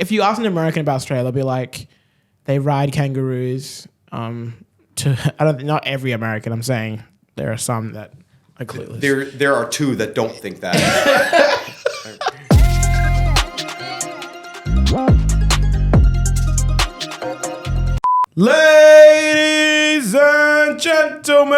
if you ask an American about Australia, they'll be like, they ride kangaroos. Not every American. I'm saying there are some that are clueless. There are two that don't think that. Ladies and gentlemen,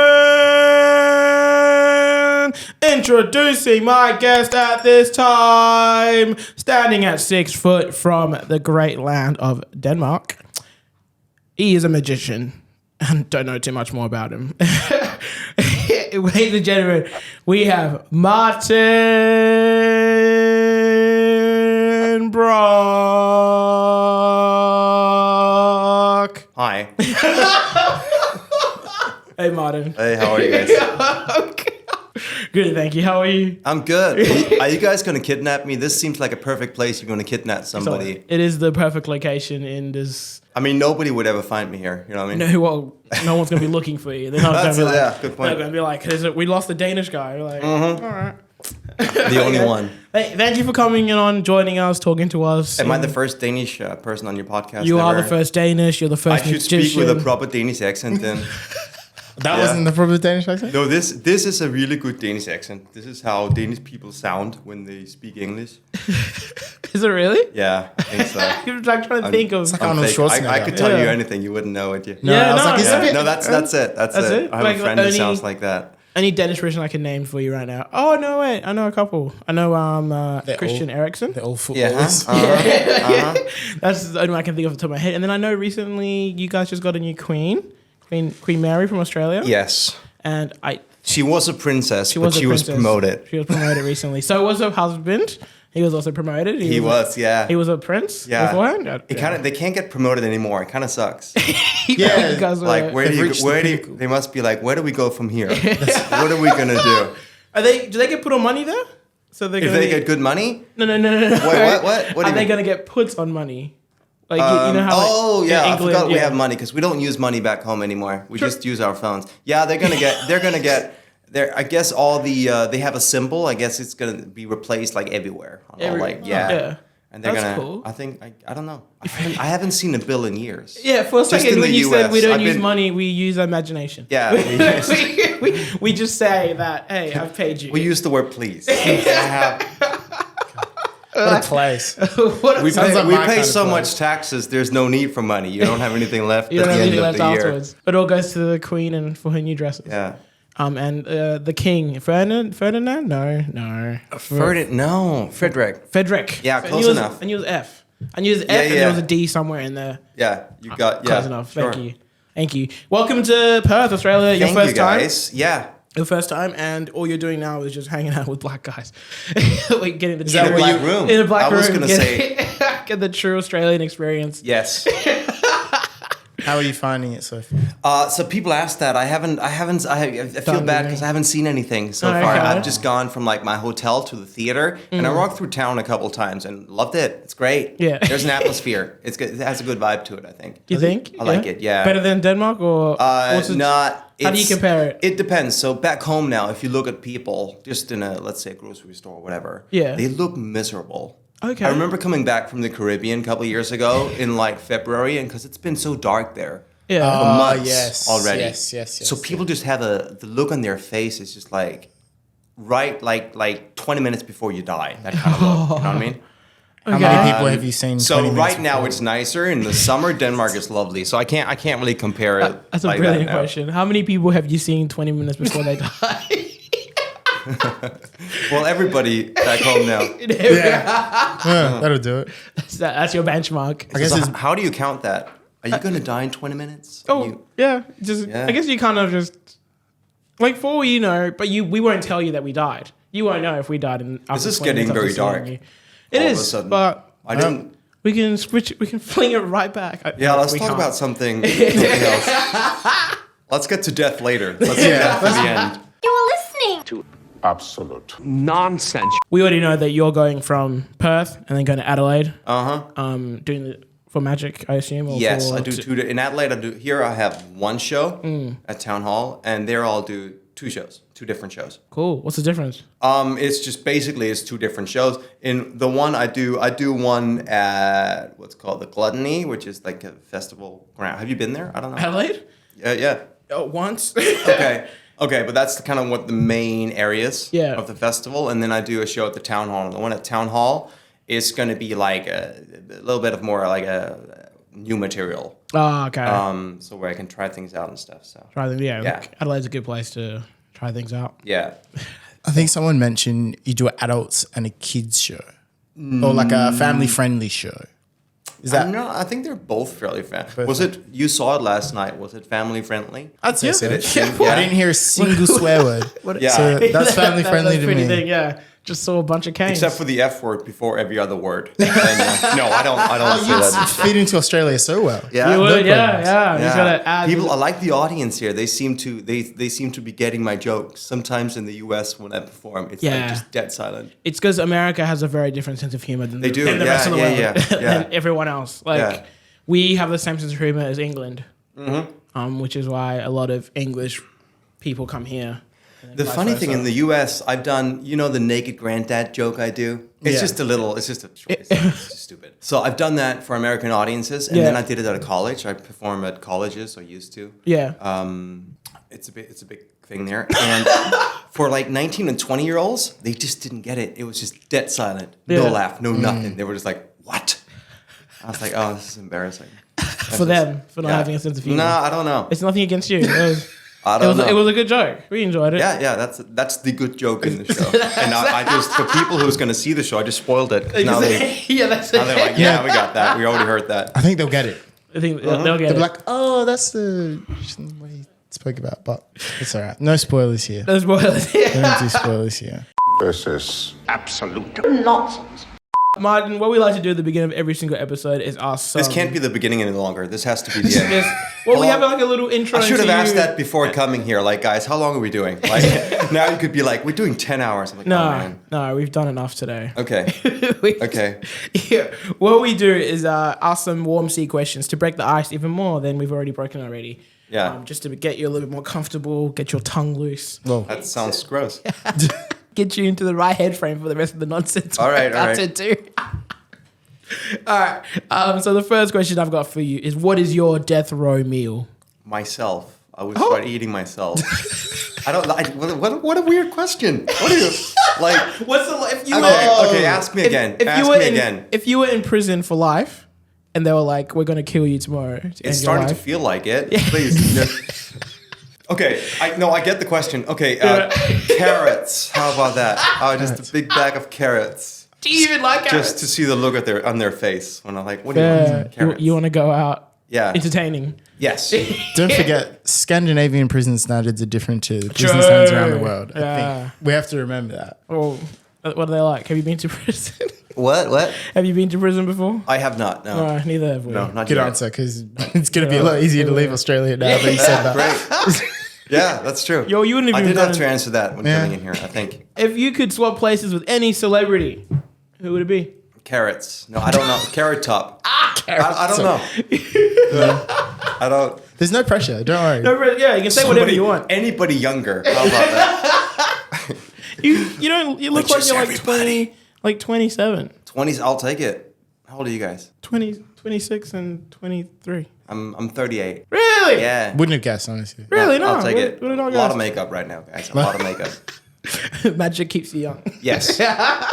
introducing my guest at this time, standing at 6 foot from the great land of Denmark. He is a magician, and don't know too much more about him. Ladies and gentlemen, we have Martin Brock. Hi. Hey, Martin. Hey, how are you guys? Good, thank you. How are you? I'm good. Are you guys going to kidnap me? This seems like a perfect place you're going to kidnap somebody. So it is the perfect location in this. I mean, nobody would ever find me here. You know what I mean? No one's going to be looking for you. They're not going to be like, yeah, good point. They're going to be like, we lost the Danish guy. We're like, all right. The only one. Thank you for coming on, joining us, talking to us. Am I the first Danish person on your podcast? You are the first Danish. You're the first I should magician. speak with a proper Danish accent then. That wasn't the proper Danish accent? No, this is a really good Danish accent. This is how Danish people sound when they speak English. Is it really? Yeah, I think so. You're like trying to think of. like Arnold Schwarzenegger. I could tell you anything, you wouldn't know it. No, Yeah, I was no, like, is yeah. it? No, that's it. That's it. I have Like, a friend who only- sounds like that. Any Danish person I can name for you right now? Oh, no, wait. I know a couple. I know Christian Eriksen. They're all Yeah. footballers. That's the only one I can think of off the top of my head. And then I know recently you guys just got a new Queen Mary from Australia. Yes. And She was a princess, she but was a she was princess. promoted. She was promoted recently. So was her husband. He was also promoted. He was, yeah. He was a prince Yeah. beforehand. They can't get promoted anymore. It kind of sucks. Yeah, You guys were- Like they must be like, where do we go from here? What are we gonna do? do they get put on money there? So they're If gonna they get good money? No. Wait, what? What do Are you they mean? gonna get put on money? Like you know how? Oh like, yeah, in I England, forgot we yeah. have money because we don't use money back home anymore. We just use our phones. Yeah, they're gonna get. I guess all the they have a symbol. I guess it's gonna be replaced like everywhere. Yeah. And they're That's gonna. cool. I think I don't know. I haven't seen a bill in years. Yeah, for a Just second in when the you said US, we don't I've use been- money, we use imagination. Yeah, we just say that, hey, I've paid you. we use the word please. What a place. We Sounds like my pay kind of so place. much taxes. There's no need for money. You don't have anything left You at don't the have end anything of left the year. afterwards. It all goes to the Queen and for her new dresses. Yeah. And the King, Ferdinand? No. Frederick. Frederick. Yeah, I close knew it was- enough. I knew it was F. I knew it was F and yeah. there was a D somewhere in there. Yeah, you got Close enough. sure. Thank you. Welcome to Perth, Australia. Your Thank first you time. guys. Yeah. Your first time, and all you're doing now is just hanging out with black guys. Like getting the that true what you- room. in a black I was room. gonna Get the true Australian experience. Yes. How are you finding it so far? So people ask that. I feel Done bad doing. because I haven't seen anything so Oh, far. okay. I've just gone from like my hotel to the theater, and I walked through town a couple times and loved it. It's great. Yeah. There's an atmosphere. It's good. It has a good vibe to it, I think. You think? I like it, yeah. Better than Denmark, or what's it- Not. How do you compare it? It depends. So back home now, if you look at people just in a, let's say, a grocery store or whatever, Yeah. they look miserable. Okay. I remember coming back from the Caribbean a couple of years ago in like February, and because it's been so dark there. Yeah. For months yes. already. Yes. So people just have the look on their face is just like like 20 minutes before you die. That kind of look. You know what I mean? How many people have you seen? So 20 minutes right now before? it's nicer. In the summer, Denmark is lovely. So I can't really compare it. That's a like brilliant that now. question. How many people have you seen 20 minutes before they die? Well, everybody back home now. Yeah, that'll do it. That's your benchmark. I guess So it's how do you count that? Are you going to die in 20 minutes? Oh, yeah. Yeah. I guess you kind of just like for all you know, but we won't tell you that we died. You won't know if we died in. This is 20 getting minutes after very seeing dark. you. It All of a is, sudden. but I didn't. we can switch. We can fling it right back. Yeah, let's We talk can't. about something else. Let's get to death later. Let's do that for the end. You're listening to absolute nonsense. We already know that you're going from Perth and then going to Adelaide. Doing for magic, I assume. Or Yes, for I do two. In Adelaide, I have one show at Town Hall, and there I'll do two shows, two different shows. Cool. What's the difference? It's just basically it's two different shows. In the one I do one at what's called the Gluttony, which is like a festival ground. Have you been there? I don't know. Adelaide? Yeah. Once. Okay, but that's kind of what the main areas of the festival. And then I do a show at the town hall. And the one at town hall is going to be like a little bit of more like a new material. Oh, okay. So where I can try things out and stuff. So Try them. Yeah. Adelaide's a good place to try things out. yeah. I think someone mentioned you do an adults and a kids show, or like a family-friendly show. Is that? No, I think they're both fairly Was it? You saw it last night. Was it family friendly? I'd say so. Yeah. I didn't hear a single swear word. Yeah. So that's family-friendly to me. Thing, yeah. Just saw a bunch of canes. Except for the F word before every other word. And, no, I don't say that. Fit into Australia so well. You would, yeah. Just gotta add People, I like the audience here. They seem to be getting my jokes. Sometimes in the US when I perform, it's like just dead silent. It's because America has a very different sense of humor than the rest of the world, than everyone else. Like we have the same sense of humor as England, which is why a lot of English people come here. The funny thing in the US, I've done, the naked granddad joke I do. It's just it's stupid. So I've done that for American audiences, and then I did it at a college. I perform at colleges, or used to. Yeah. It's a big thing there. And for like 19 and 20-year-olds, they just didn't get it. It was just dead silent. No laugh, no nothing. They were just like, what? I was like, oh, this is embarrassing. For them, for not having a sense of humor. No, I don't know. It's nothing against you. I don't know. It was a good joke. We enjoyed it. Yeah, that's the good joke in the show. And I just, for people who's going to see the show, I just spoiled it. Now they're like, yeah, we got that. We already heard that. I think they'll get it. I think they'll get They'll it. be like, oh, that's the what he spoke about. But it's all right. No spoilers here. No spoilers. We don't do spoilers here. This is absolute nonsense. Martin, what we like to do at the beginning of every single episode is ask This can't be the beginning any longer. This has to be the end. Well, we have like a little intro. I should have asked that before coming here. Like, guys, how long are we doing? Like, now you could be like, we're doing 10 hours. I'm like, oh, man. No, we've done enough today. Okay. Okay. Yeah. What we do is ask some warm seat questions to break the ice even more than we've already broken already. Yeah. Just to get you a little bit more comfortable, get your tongue loose. Well, that sounds gross. Get you into the right head frame for the rest of the nonsense. All right. To do. All right. So the first question I've got for you is, what is your death row meal? Myself. I would start eating myself. I don't like. What a weird question. What are you like? What's the if you okay, ask me again. If you were in prison for life, and they were like, "We're gonna kill you tomorrow," it's starting to feel like it. Please. Okay, I get the question. Okay, carrots. How about that? Just a big bag of carrots. Do you even like carrots? Just to see the look on their face when I'm like, what do you want? Carrots. You want to go out entertaining. Yes. Don't forget, Scandinavian prison standards are different to the prison standards around the world. I think we have to remember that. Oh, what are they like? Have you been to prison? What? Have you been to prison before? I have not, no. No, neither have we. No, not Good yet. answer, because it's going to be a lot easier to leave Australia now that you said that. Great. Yeah, that's true. Yo, you wouldn't have I even did have to answer that when coming in here, I think. If you could swap places with any celebrity, who would it be? Carrots. No, I don't know. Carrot Top. I don't know. I don't. There's no pressure. Don't worry. No, yeah, you can say whatever you want. Anybody younger. How about that? You look like you're like 20, like 27. 20s, I'll take it. How old are you guys? 26 and 23. I'm 38. Really? Yeah. Wouldn't have guessed, honestly. Really? No. I'll take it. What did I A lot of makeup right now, guys. A lot of makeup. Magic keeps you young. Yes.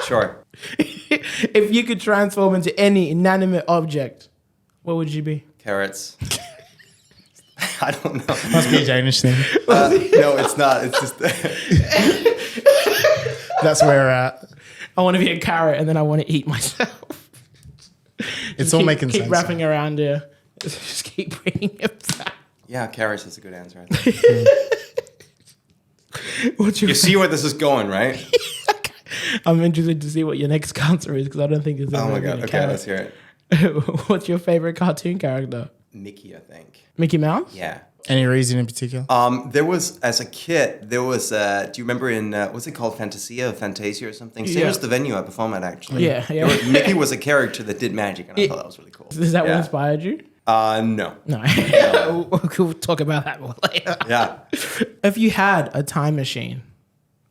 Sure. If you could transform into any inanimate object, what would you be? Carrots. I don't know. Must be a Danish thing. No, it's not. It's just. That's where we're at. I want to be a carrot and then I want to eat myself. It's all making sense. Keep wrapping around here. Just keep bringing it back. Yeah, carrots is a good answer, I think. You see where this is going, right? I'm interested to see what your next answer is because I don't think it's ever Oh my been god. a Okay, carrot. let's hear it. What's your favorite cartoon character? Mickey, I think. Mickey Mouse? Yeah. Any reason in particular? There was, as a kid, do you remember in, what's it called, Fantasia or something? Same as the venue I performed at, actually. Yeah. Mickey was a character that did magic, and I thought that was really cool. Is that what inspired you? No. No. We'll talk about that more later. Yeah. If you had a time machine,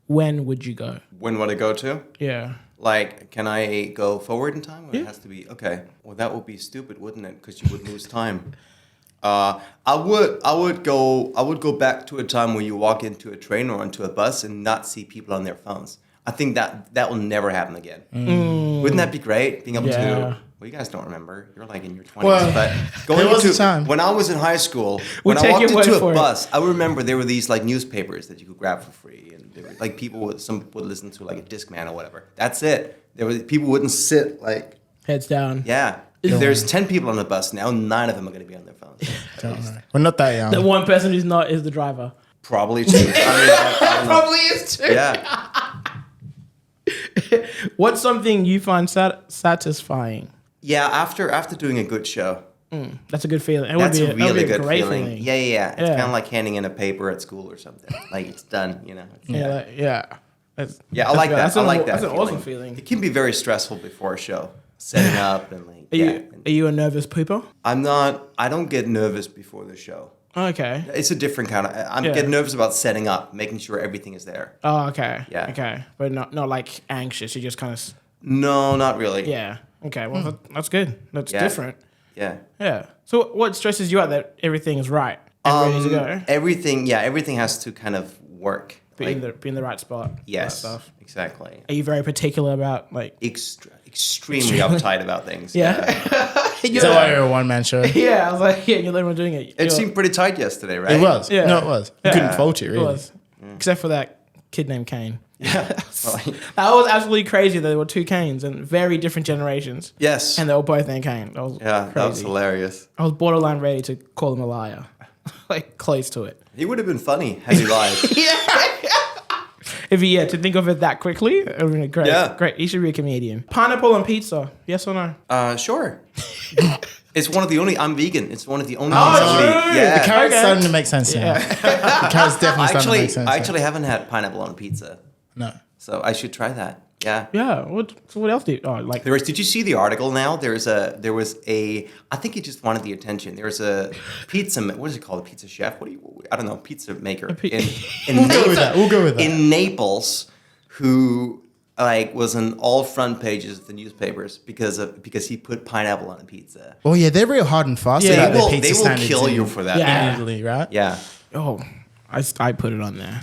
when would you go? When would I go to? Yeah. Like, can I go forward in time? Or it has to be okay. Well, that would be stupid, wouldn't it? Because you would lose time. I would go back to a time where you walk into a train or into a bus and not see people on their phones. I think that will never happen again. Wouldn't that be great? Being able to. Well, you guys don't remember. You're like in your 20s. Well, but there was a time. when I was in high school, when I take walked your word into a for it. bus, I remember there were these like newspapers that you could grab for free, and there were, like some would listen to like a Discman or whatever. That's it. People wouldn't sit like Heads down. yeah. If there's 10 people on the bus now, 9 of them are going to be on their phones. Don't worry. We're not that young. The one person who's not is the driver. Probably too. I don't know. Probably is too. Yeah. What's something you find satisfying? Yeah, after doing a good show. That's a good feeling. It That's would a be, that would really be a good great feeling. Yeah. It's Yeah. kind of like handing in a paper at school or something. Like it's done, you know. Yeah. That's I like that. I like that. That's an awesome feeling. It can be very stressful before a show, setting up and like. Are you a nervous pooper? I'm not. I don't get nervous before the show. Okay. It's a different kind of. I get nervous about setting up, making sure everything is there. Oh, okay. Yeah. Okay. But not like anxious. You just kind of. No, not really. Yeah. Okay. Well, that's good. That's different. Yeah. Yeah. So what stresses you out that everything is right and ready to go? Everything has to kind of work. Be in the right spot. Yes. That stuff. Exactly. Are you very particular about like? Extremely uptight about things. Yeah. Is that why you're a one-man show? Yeah. I was like, yeah, you're the one doing it. It seemed pretty tight yesterday, right? It was. Yeah. No, it was. You couldn't fault it, really. It was. Except for that kid named Kane. Yeah. That was absolutely crazy that there were 2 Kanes in very different generations. Yes. And they were both named Kane. That was crazy. That was hilarious. I was borderline ready to call him a liar. Like, close to it. He would have been funny had he lied. If he to think of it that quickly, it would have been great. Yeah. Great. He should be a comedian. Pineapple on pizza. Yes or no? Sure. It's one of the only. I'm vegan. It's one of the only. Oh, things I true. eat. Yeah. The carrot's Okay. starting to make sense now. The carrot's definitely starting to make sense. I actually haven't had pineapple on pizza, No. so I should try that. Yeah. Yeah. What else do you... Oh, like... Did you see the article now? There was a, I think he just wanted the attention. There was a pizza, what is it called? A pizza chef? I don't know, pizza maker. We'll go with that. We'll go with that. In Naples, who like was on all front pages of the newspapers because he put pineapple on a pizza. Oh, yeah, they're real hard and fast Yeah. about They their will, pizza they will standards kill in- you for that. Yeah. in Italy, right? Yeah. Oh, I put it on there.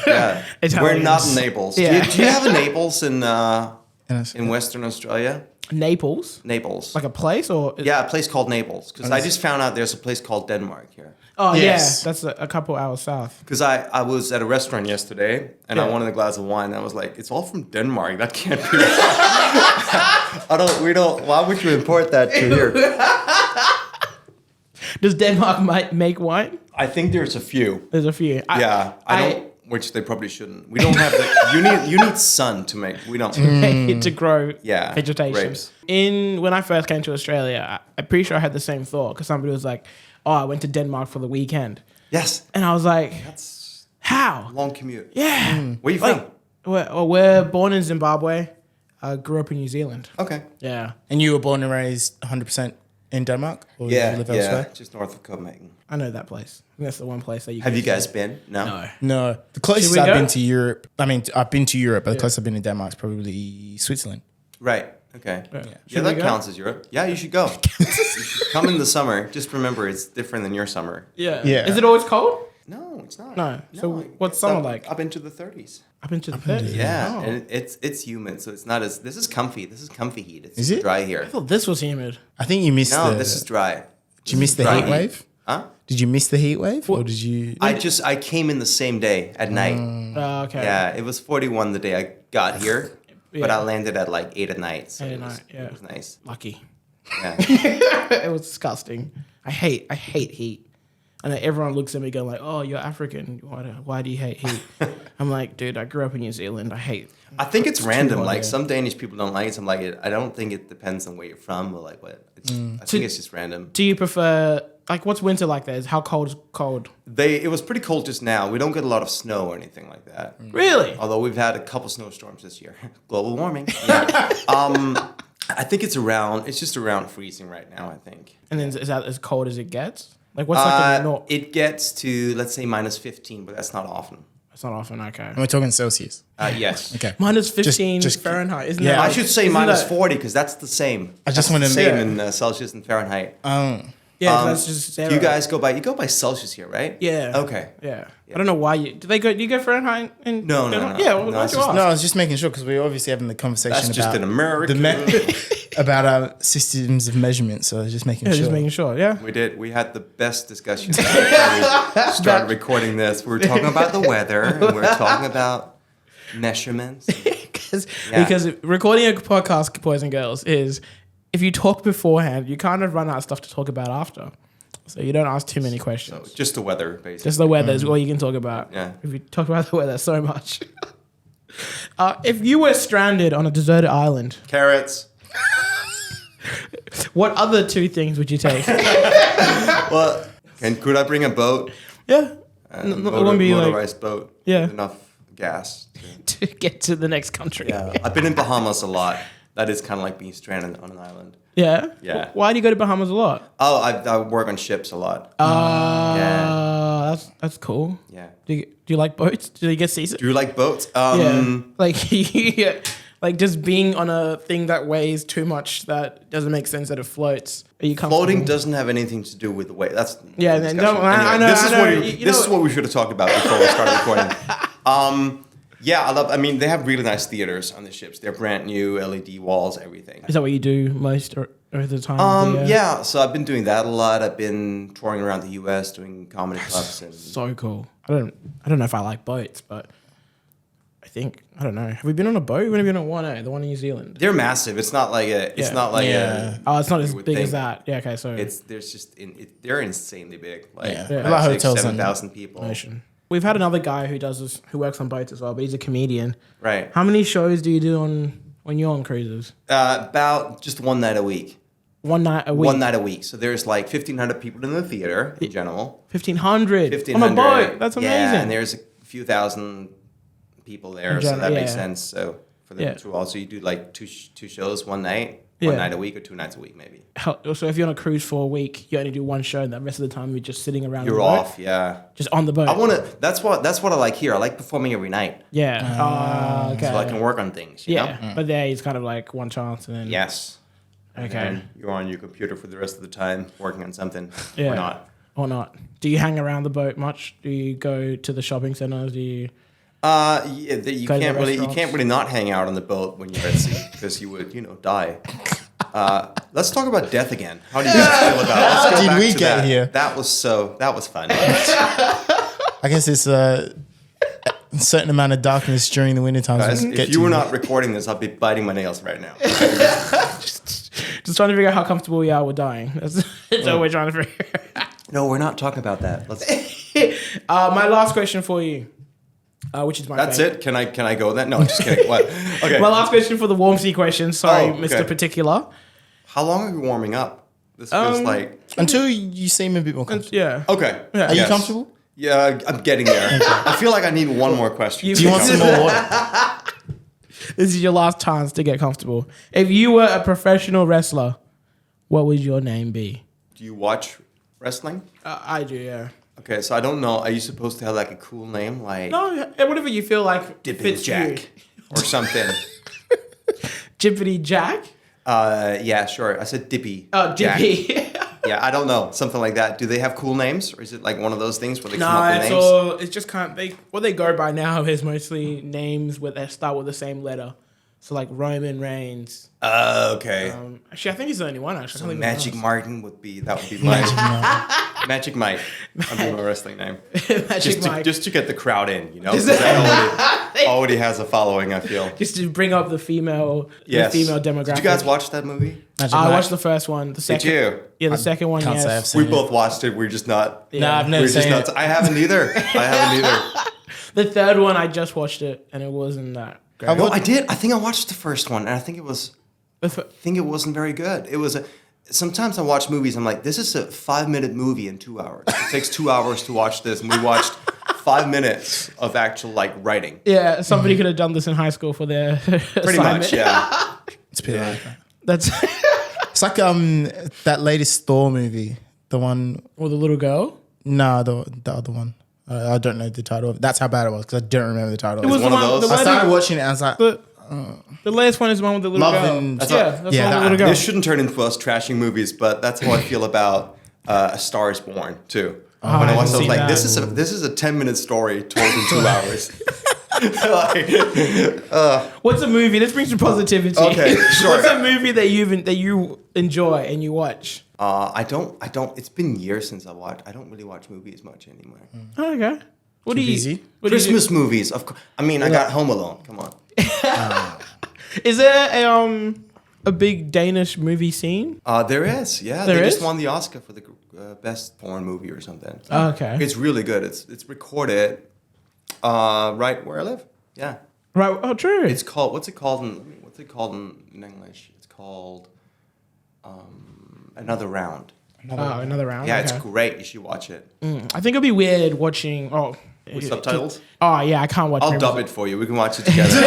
Yeah. We're Italians. not in Naples. Yeah. Do you have a Naples in Yes. Western Australia? Naples? Naples. Like a place or... Yeah, a place called Naples. Because I just found out there's a place called Denmark here. Oh, Yes. yeah. That's a couple hours south. Because I was at a restaurant yesterday and I Yeah. wanted a glass of wine. And I was like, it's all from Denmark. That can't be right. Why would you import that to here? Does Denmark make wine? I think there's a few. There's a few. I don't, which they probably shouldn't. We don't have you need sun to make, we don't. To grow Yeah, vegetation. grapes. When I first came to Australia, I'm pretty sure I had the same thought because somebody was like, "Oh, I went to Denmark for the weekend," Yes, and I was like, that's "How?" a long commute. Yeah. Where you from? We're born in Zimbabwe. Grew up in New Zealand. Okay. Yeah. And you were born and raised 100% in Denmark? Or did you live elsewhere? Just north of Copenhagen. I know that place. I think that's the one place that you Have can you guys been? No. No. No. The closest Should we I've go? been to Europe, I've been to Europe, but the closest I've been to Denmark is probably Switzerland. Right. Okay. Yeah. Yeah, Should we that go? counts as Europe. Yeah, you should go. You should come in the summer. Just remember, it's different than your summer. Yeah. Yeah. Is it always cold? No, it's not. No. So what's it's summer up- like? Up into the 30s. Up into the 30s. Yeah, Oh. and it's humid, so it's not as. This is comfy. This is comfy heat. It's Is it? dry here. I thought this was humid. I think you missed No, the... this is dry. Did you miss the dry heat wave? Huh? Did you miss the heat wave? Or did you... I came in the same day at night. Okay. Yeah, it was 41 the day I got here, but Yeah. I landed at like 8 at night. So 8 it at was, night, yeah. it was nice. Lucky. Yeah. It was disgusting. I hate heat. And then everyone looks at me going like, "Oh, you're African. Why do you hate heat?" I'm like, dude, I grew up in New Zealand. I hate. I think it's random. hot Like here. some Danish people don't like it. Some like it. I don't think it depends on where you're from or like what. I think it's just random. Do you prefer like what's winter like there? How cold is cold? It was pretty cold just now. We don't get a lot of snow or anything like that. Really? Although we've had a couple snowstorms this year. Global warming. Yeah. I think it's just around freezing right now, I think. And then is that as cold as it gets? Like what's like the north? It gets to, let's say, -15, but that's not often. It's not often, okay. And we're talking Celsius. Yes. Okay. -15 Just- Fahrenheit, isn't yeah, that? I like- should say isn't that- -40 because that's the same. I just That's wanna the same know. in Celsius and Fahrenheit. Yeah, 'cause that's just zero. You guys go by Celsius here, right? Yeah. Okay. Yeah. I don't know why you do you go Fahrenheit? No. Yeah, No, why'd it's you just- ask? No, I was just making sure because we're obviously having the conversation That's about just in America. about our systems of measurement. So I was just making Yeah, sure. just making sure. Yeah. We had the best discussion before we started recording this. We were talking about the weather and we were talking about measurements. Because recording a podcast, boys and girls, is if you talk beforehand, you kind of run out of stuff to talk about after. So you don't ask too many questions. So just the weather, basically. Just the weather is all you can talk about. Yeah. If you talk about the weather so much. If you were stranded on a deserted island, Carrots. what other two things would you take? Well, and could I bring a boat? Yeah. A it won't be like motorized boat. Yeah. With enough gas. to get to the next country. Yeah. I've been in Bahamas a lot. That is kind of like being stranded on an island. Yeah? Yeah. Why do you go to Bahamas a lot? Oh, I work on ships a lot. Yeah. That's cool. Yeah. Do you like boats? Do you get seasick? Do you like boats? Yeah. Like, yeah. Like just being on a thing that weighs too much that doesn't make sense that it floats. Are you comfortable? Floating doesn't have anything to do with the weight. That's Yeah, the then discussion. don't- I know, This I is know. what You this know- is what we should have talked about before we started recording. Yeah, I mean, they have really nice theaters on the ships. They're brand new, LED walls, everything. Is that what you do most or the time? Yeah, so I've been doing that a lot. I've been touring around the US doing comedy clubs and So cool. I don't know if I like boats, but I don't know. Have we been on a boat? When have you been on one? The one in New Zealand. they're massive. It's not like a. It's Yeah. not like Yeah. a. Oh, it's not as you would big as think. that. Yeah. Okay. So They're insanely big. Like Yeah. Yeah. A lot of six, hotels 7,000 people. ocean. We've had another guy who does this, who works on boats as well, but he's a comedian. Right. How many shows do you do when you're on cruises? About just one night a week. One night a week. One night a week. So there's like 1,500 people in the theater in general. 1,500 on 1,500. a boat. That's amazing. Yeah, and there's a few thousand people there, In so general, that makes yeah. sense. So for them Yeah. to also, you do like two shows one night, Yeah. one night a week, or 2 nights a week maybe. So if you're on a cruise for a week, you only do one show, and the rest of the time you're just sitting around. You're the boat, off, yeah. just on the boat. I want to. That's what I like here. I like performing every night, Yeah. Okay. so I can work on things. You yeah, know? but there it's kind of like one chance, and then Yes. And Okay. then you're on your computer for the rest of the time working on something Yeah. or not. or not. Do you hang around the boat much? Do you go to the shopping centers? Do you? Yeah, you Go to the can't restaurants. really not hang out on the boat when you're at sea because you would die. Let's talk about death again. How do you guys feel about it? Let's go Did back we to get that. here? That was fun. I guess it's a certain amount of darkness during the winter times. Guys, we get if you to. were not recording this, I'd be biting my nails right now. Just trying to figure out how comfortable we are with dying. That's all we're trying to figure out. No, we're not talking about that. Let's. My last question for you, which is my That's favorite. it. Can I go then? No, just kidding. What? Okay. My last question for the warm sea question. Sorry, Oh, okay. Mr. Particular. How long are we warming up? This feels like. Until you seem a bit more comfortable. Yeah. Okay. Yeah. Are you Yes. comfortable? Yeah, I'm getting there. I feel like I need one more question. Do you want some more water? This is your last chance to get comfortable. If you were a professional wrestler, what would your name be? Do you watch wrestling? I do, yeah. Okay, so I don't know. Are you supposed to have like a cool name, like No, whatever you feel like Dippin' fits Jack you. or something? Jippity Jack? Yeah, sure. I said Dippy. Oh, Jack. Dippy. Yeah, I don't know, something like that. Do they have cool names, or is it like one of those things where they come No, up with it's names? all. It's just kind of what they go by now is mostly names with that start with the same letter. So like Roman Reigns. Okay. Actually, I think he's the only one. Actually, I So can't think of Magic anyone Martin would be mine. Magic Mike. I'd be my wrestling name. else. Magic Mike. Just to get the crowd in, you know. 'Cause that already has a following. I feel. Just to bring up the female, Yes. the female demographic. Did you guys watch that movie? Magic I Mike. watched the first one. The second, you? Yeah, the second one. can't say I've Yes. seen We both watched it. We're just not. Yeah. Nah, I've never We're just seen not. it. I haven't either. I haven't either. The third one, I just watched it, and it wasn't that great. No, I did. I think I watched the first one, and I think it was. The fir- I think it wasn't very good. It was a. Sometimes I watch movies. I'm like, this is a 5-minute movie in 2 hours. It takes 2 hours to watch this, and we watched 5 minutes of actual like writing. Yeah, somebody could have done this in high school for their Pretty much, yeah. It's pretty like that. That's It's like that latest Thor movie, the one. or the little girl. No, the other one. I don't know the title of it. That's how bad it was because I don't remember the title. It was one the of one. those? The I started latest, watching it and I was like, the latest one is the one with the little Love girl. and- That's Yeah, that's the one with that the little one. girl. This shouldn't turn into us trashing movies, but that's how I feel about A Star Is Born too. When I I watched, haven't it, I was seen like, that. this is a 10-minute story told in 2 hours. What's a movie? Let's bring some positivity. Okay, sure. What's a movie that you enjoy and you watch? I don't. It's been years since I watched. I don't really watch movies much anymore. Oh, okay. What do you? busy? What do you do? Christmas movies, of course. I mean, I got Home Alone. Come on. Is there a big Danish movie scene? There is. Yeah, There they is? just won the Oscar for the best foreign movie or something. Oh, okay. It's really good. It's recorded right where I live. Yeah. Right. Oh, true. It's called. What's it called in English? It's called Another Round. another round. Yeah, okay. it's great. You should watch it. I think it'd be weird watching. With subtitles. Oh yeah, I can't watch. I'll movies. dub it for you. We can watch it together.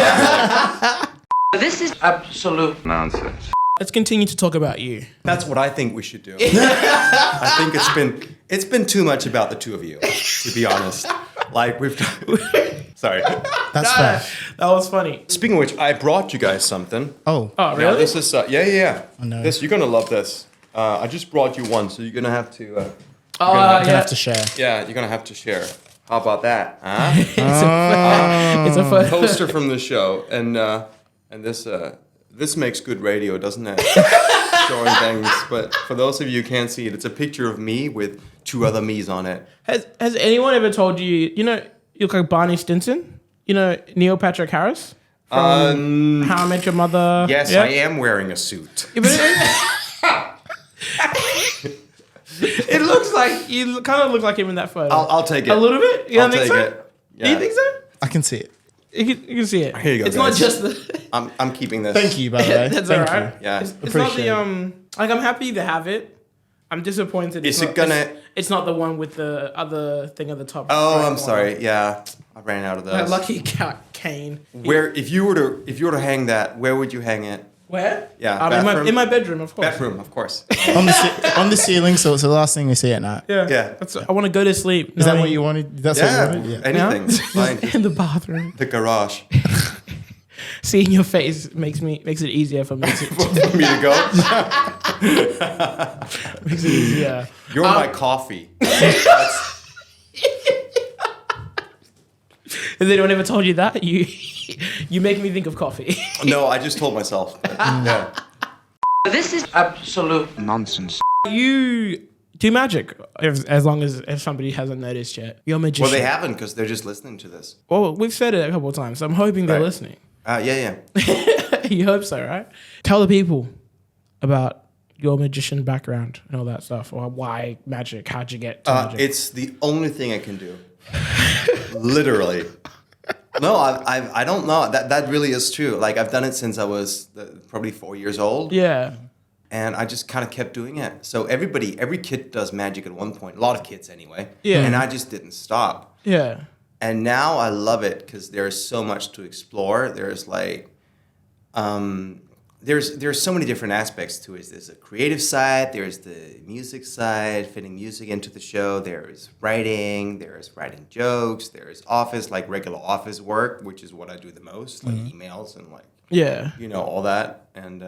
This is absolute nonsense. Let's continue to talk about you. That's what I think we should do. I think it's been too much about the two of you, to be honest. Like we've sorry. that's fair. That was funny. Speaking of which, I brought you guys something. Oh, Oh Now, really? this is yeah. no. This you're gonna love this. I just brought you one, so you're gonna have to. Oh I yeah. have to share. Yeah, you're gonna have to share. How about that? Huh? It's a photo. Poster from the show, and this makes good radio, doesn't it? Showing things, but for those of you who can't see it, it's a picture of me with 2 other me's on it. Has anyone ever told you? You look like Barney Stinson. Neil Patrick Harris from How I Met Your Mother. Yes, Yeah? I am wearing a suit. Yeah, but it looks like you kind of look like him in that photo. I'll take it. A little bit. You don't I'll think take so? it. Do you Yeah. think so? I can see it. You can see it. Here you go, It's guys. not just the. I'm keeping this. Thank you, by the way. That's Thank alright. Yeah. It's not Appreciate the like I'm happy to have it. I'm disappointed. Is it's it not- gonna- It's not the one with the other thing at the top. Oh, right I'm one. sorry. Yeah, I ran out of That those. lucky cat cane. Where if you were to hang that, where would you hang it? Where? Yeah, in bathroom? my bedroom, of course. Bedroom, of course. on the ceiling, so it's the last thing we see at night. Yeah. Yeah. I want to go to sleep. Is that what you wanted? That's what you Yeah, wanted? Yeah. anything. Fine. In the bathroom. The garage Seeing your face makes it easier for me to for me to go. makes it easier. You're my coffee. Has anyone ever told you that? You make me think of coffee. No, I just told myself. But, yeah. This is absolute nonsense. You do magic as long as if somebody hasn't noticed yet. You're a magician. Well, they haven't because they're just listening to this. Well, we've said it a couple of times, so I'm hoping they're Right. listening. Yeah. You hope so, right? Tell the people about your magician background and all that stuff, or why magic? How'd you get to magic? It's the only thing I can do. Literally. No, I don't know. That really is true. Like I've done it since I was probably 4 years old. Yeah. And I just kind of kept doing it. So every kid does magic at one point. A lot of kids anyway. Yeah. And I just didn't stop. Yeah. And now I love it because there's so much to explore. There's like, there's so many different aspects to it. There's a creative side. There's the music side, fitting music into the show. There's writing. There's writing jokes. There's regular office work, which is what I do the most, like emails and Yeah. all that. And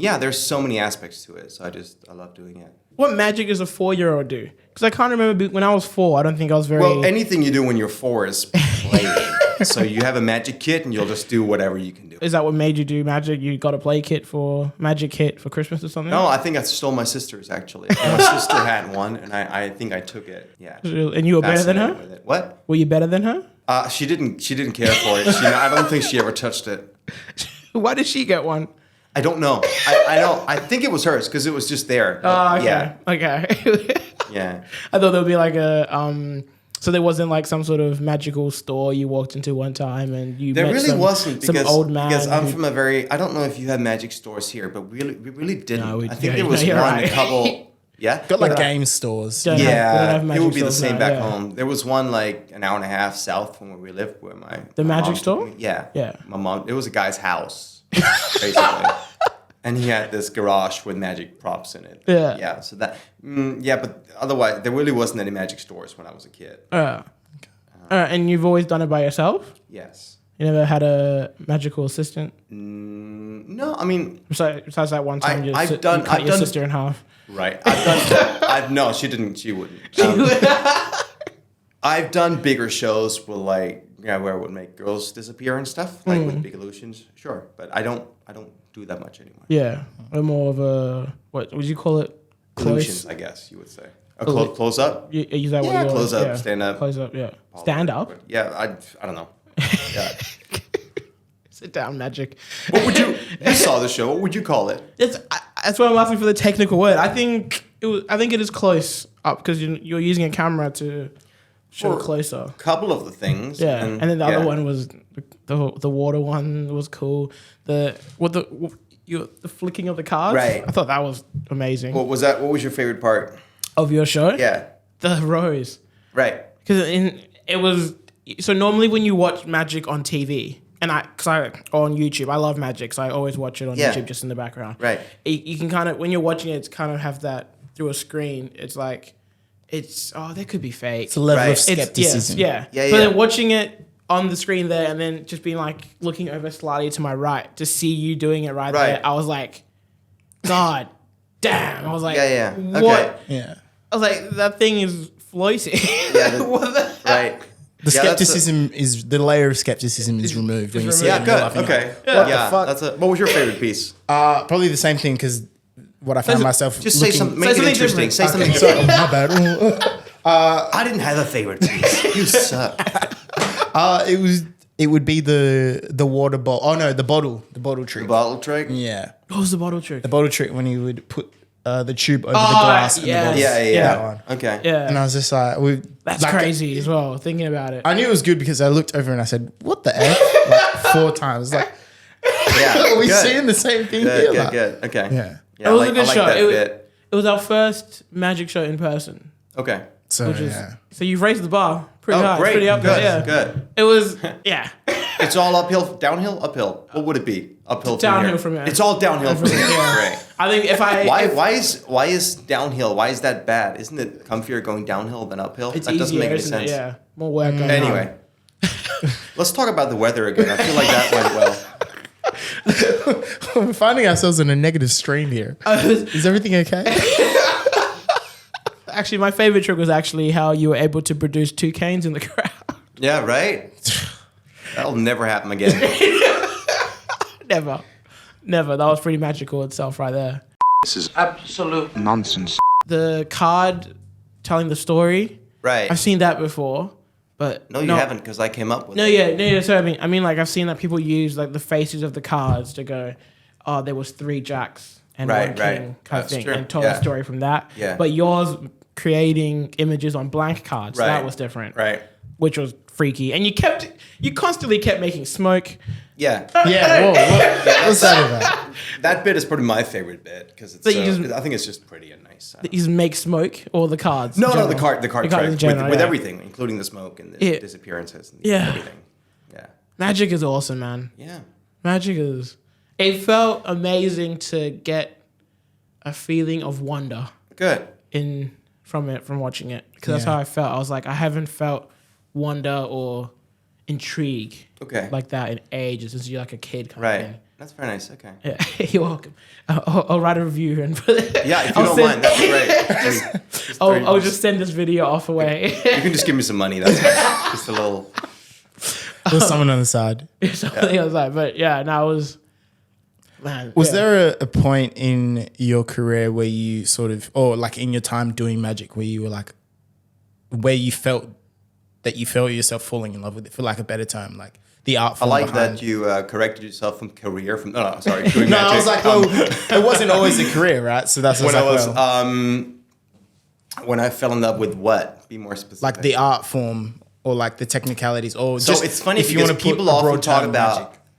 yeah, there's so many aspects to it. So I love doing it. What magic does a 4-year-old do? Because I can't remember when I was 4. I don't think I was very. Well, anything you do when you're 4 is playing. So you have a magic kit and you'll just do whatever you can do. Is that what made you do magic? You got a magic kit for Christmas or something? No, I think I stole my sister's actually. My sister had one and I think I took it. Yeah. And you were better than Fascinated her? with it. What? Were you better than her? She didn't care for it. I don't think she ever touched it. Why did she get one? I don't know. I think it was hers because it was just there. Oh, okay. Yeah. Okay. Yeah. I thought there would be like so there wasn't like some sort of magical store you walked into one time and you There met really wasn't some because, old man. because I'm who- from a very, I don't know if you have magic stores here, but we really didn't. No, I think there yeah, was you're one, right. a couple. Yeah. Got like Yeah. game stores. Don't have- Yeah, have it magic would be the stores same now, back yeah. home. There was one like an hour and a half south from where we lived, where my The my magic mom took store? me. Yeah, Yeah. My mom. It was a guy's house, basically. And he had this garage with magic props in it. Yeah. Yeah. So that. But otherwise, there really wasn't any magic stores when I was a kid. And you've always done it by yourself? Yes. You never had a magical assistant? No, I mean. Besides that one time you cut I've your sister in half. Right. No, she didn't. She wouldn't. I've done bigger shows with where I would make girls disappear and stuff, like with big illusions. Sure, but I don't do that much anymore. Yeah, or more of a what would you call it? Illusions, I guess you would say. A close up. Is that what Yeah, you're, close up, stand up. Close up, yeah. Stand up. Yeah, I don't know. Yeah. Sit down, magic. What would you saw the show? What would you call it? That's why I'm asking for the technical word. I think it is close up because you're using a camera to show closer. A couple of the things. Yeah, and then the other one was the water one was cool. The flicking of the cards. Right. I thought that was amazing. What was that? What was your favorite part of your show? Yeah. The rose. Right. Because so normally when you watch magic on TV. On YouTube, I love magic, so I always watch it on YouTube just in the background. Right. You can kind of, when you're watching it, it's kind of have that through a screen. It's like, there could be fake. It's a level of skepticism. Yeah. But then watching it on the screen there and then just being like, looking over slightly to my right to see you doing it right there, I was like, God damn. I was like, what? Okay. Yeah. I was like, that thing is floating. Yeah. What the heck? Right. The skepticism the layer of skepticism is removed when you see it. Yeah, good. Okay. What the fuck? What was your favorite piece? Probably the same thing because what I found myself Just looking... say something. Make it interesting. Say something. Sorry, my bad. I didn't have a favorite piece. You suck. It would be the water bottle. Oh no, the bottle trick. The bottle trick. Yeah. What was the bottle trick? The bottle trick when he would put the tube over the glass. And the bottle. Yeah. Okay. Yeah. And I was just like, that's crazy as well. Thinking about it, I knew it was good because I looked over and I said, "What the f?" like 4 times. Like, are we seeing the same thing here? Good. Okay. Yeah. It was a good show. It was our first magic show in person. Okay. So so you've raised the bar pretty high. Great. Pretty up Good. there. Yeah. Good. It was It's all uphill, downhill, uphill. What would it be? Uphill. Downhill from here. It's all downhill from here. Yeah. Great. I think Why is downhill? Why is that bad? Isn't it comfier going downhill than uphill? It's that doesn't easier, make any isn't sense. it? Yeah. More work. Going Anyway, let's talk about the weather again. I feel like that went well. we're finding ourselves in a negative stream here. Is everything okay? Actually, my favorite trick was actually how you were able to produce 2 canes in the crowd. Yeah, right? That'll never happen again. Never. That was pretty magical itself right there. This is absolute nonsense. The card telling the story. Right. I've seen that before, but No, you haven't, because I came up with it. Yeah. So I mean, like I've seen that people use like the faces of the cards to go, oh, there was 3 jacks and 1 king kind of That's thing, true. and told the story from that. Yeah. But yours creating images on blank cards, that was different. Right. Which was freaky, and you constantly kept making smoke. Yeah. Yeah. What's that about? That bit is probably my favorite bit because it's. I think it's just pretty and nice. You just make smoke or the cards. No, in the general? card cards in trick general, with yeah. everything, including the smoke and the disappearances and everything. Yeah. Magic is awesome, man. Yeah. Magic is. It felt amazing to get a feeling of wonder Good. from watching it, because that's how I felt. I was like, I haven't felt wonder or intrigue like that in ages since you're like a kid kind of thing. That's very nice. Okay. Yeah, you're welcome. I'll write a review and put it. Yeah, if you don't mind, that's great. I'll just send this video off away. You can just give me some money. That's fine. Just a little. There's someone on the side. Something else like, but yeah, no, it was. Man, was there a point in your career where you sort of, or like in your time doing magic, where you were like, where you felt that you felt yourself falling in love with it, for like a better term, like the art form? I like that you corrected yourself from career from. No, sorry, doing no, magic. I was like, well, it wasn't always a career, right? So that's when when I fell in love with what? Be more specific. Like the art form, or like the technicalities, or so just it's funny if you because want to put people a often broad talk term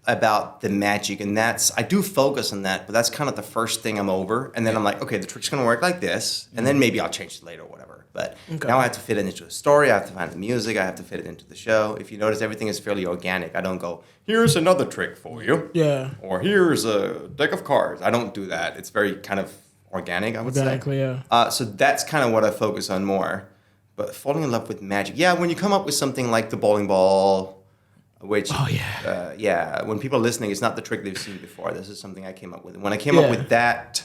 about the magic, and I do focus on that, but that's kind of the first thing I'm over, and then I'm like, okay, the trick's gonna work like this, and then maybe I'll change it later or whatever. But now I have to fit it into a story. I have to find the music. I have to fit it into the show. If you notice, everything is fairly organic. I don't go, here's another trick for you. Yeah. Or here's a deck of cards. I don't do that. It's very kind of organic, I would say. Exactly, yeah. So that's kind of what I focus on more. But falling in love with magic. Yeah, when you come up with something like the bowling ball, which, when people are listening, it's not the trick they've seen before. This is something I came up with. And when I came up with that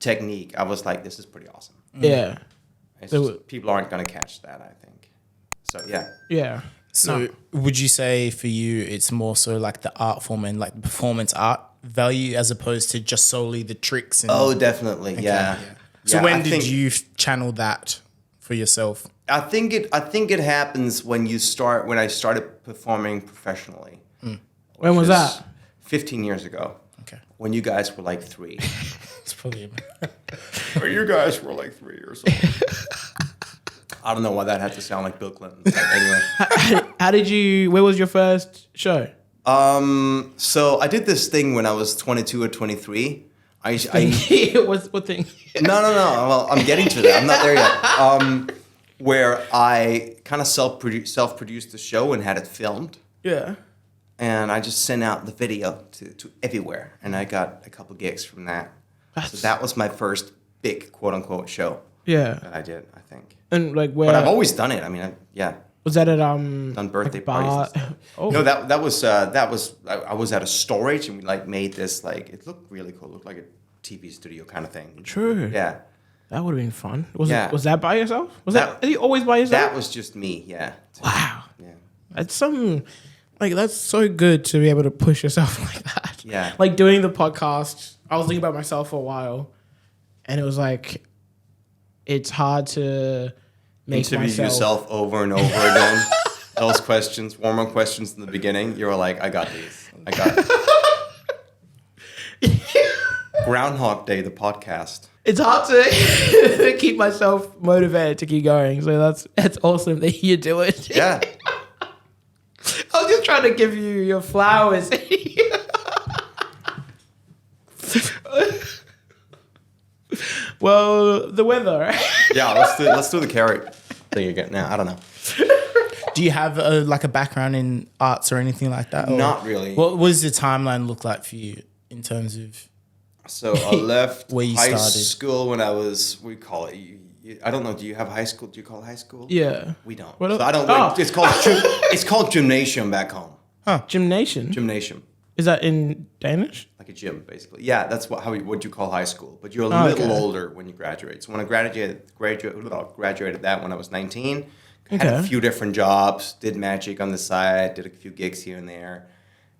technique, I was like, this is pretty awesome. Yeah. It's just, people aren't going to catch that, I think. So, yeah. Yeah. So would you say for you, it's more so like the art form and like performance art value as opposed to just solely the tricks? And, Oh, definitely. Yeah. So when did you channel that for yourself? I think it happens when I started performing professionally. When was that? 15 years ago. Okay. When you guys were like 3. It's probably Or you guys were like 3 or something. I don't know why that had to sound like Bill Clinton. But anyway. Where was your first show? So I did this thing when I was 22 or 23. What thing? No. Well, I'm getting to that. I'm not there yet. Where I kind of self-produced the show and had it filmed. Yeah. And I just sent out the video to everywhere. And I got a couple gigs from that. So that was my first big quote-unquote show. Yeah. That I did, I think. And like where? But I've always done it. I mean, Was that at done birthday parties and stuff. Oh. No, that was I was at a storage and we like made this like it looked really cool. It looked like a TV studio kind of thing. True. Yeah. That would have been fun. Was that by yourself? Are you always by yourself? That was just me, yeah. Wow. Yeah. That's so good to be able to push yourself like that. Yeah. Like doing the podcast, I was thinking about myself for a while and it was like, it's hard to make Interview yourself over and over again. Those questions, warm-up questions in the beginning, you were like, I got these. I got it. Groundhog Day, the podcast. It's hard to keep myself motivated to keep going. So that's awesome that you do it. Yeah. I was just trying to give you your flowers. Well, the weather. Yeah, let's do the carrot thing again. Now, I don't know. Do you have a background in arts or anything like that? Or Not really. What does the timeline look like for you in terms of? So I left Where you high started. school when I was, we call it, I don't know, do you have high school? Do you call it high school? Yeah. We don't. What So else? I don't, Oh. it's called gymnasium back home. Gymnasium. Gymnasium. Is that in Danish? Like a gym, basically. Yeah, that's what you call high school. But you're a little Okay. older when you graduate. So when I graduated that when I was 19, had a Okay. few different jobs, did magic on the side, did a few gigs here and there.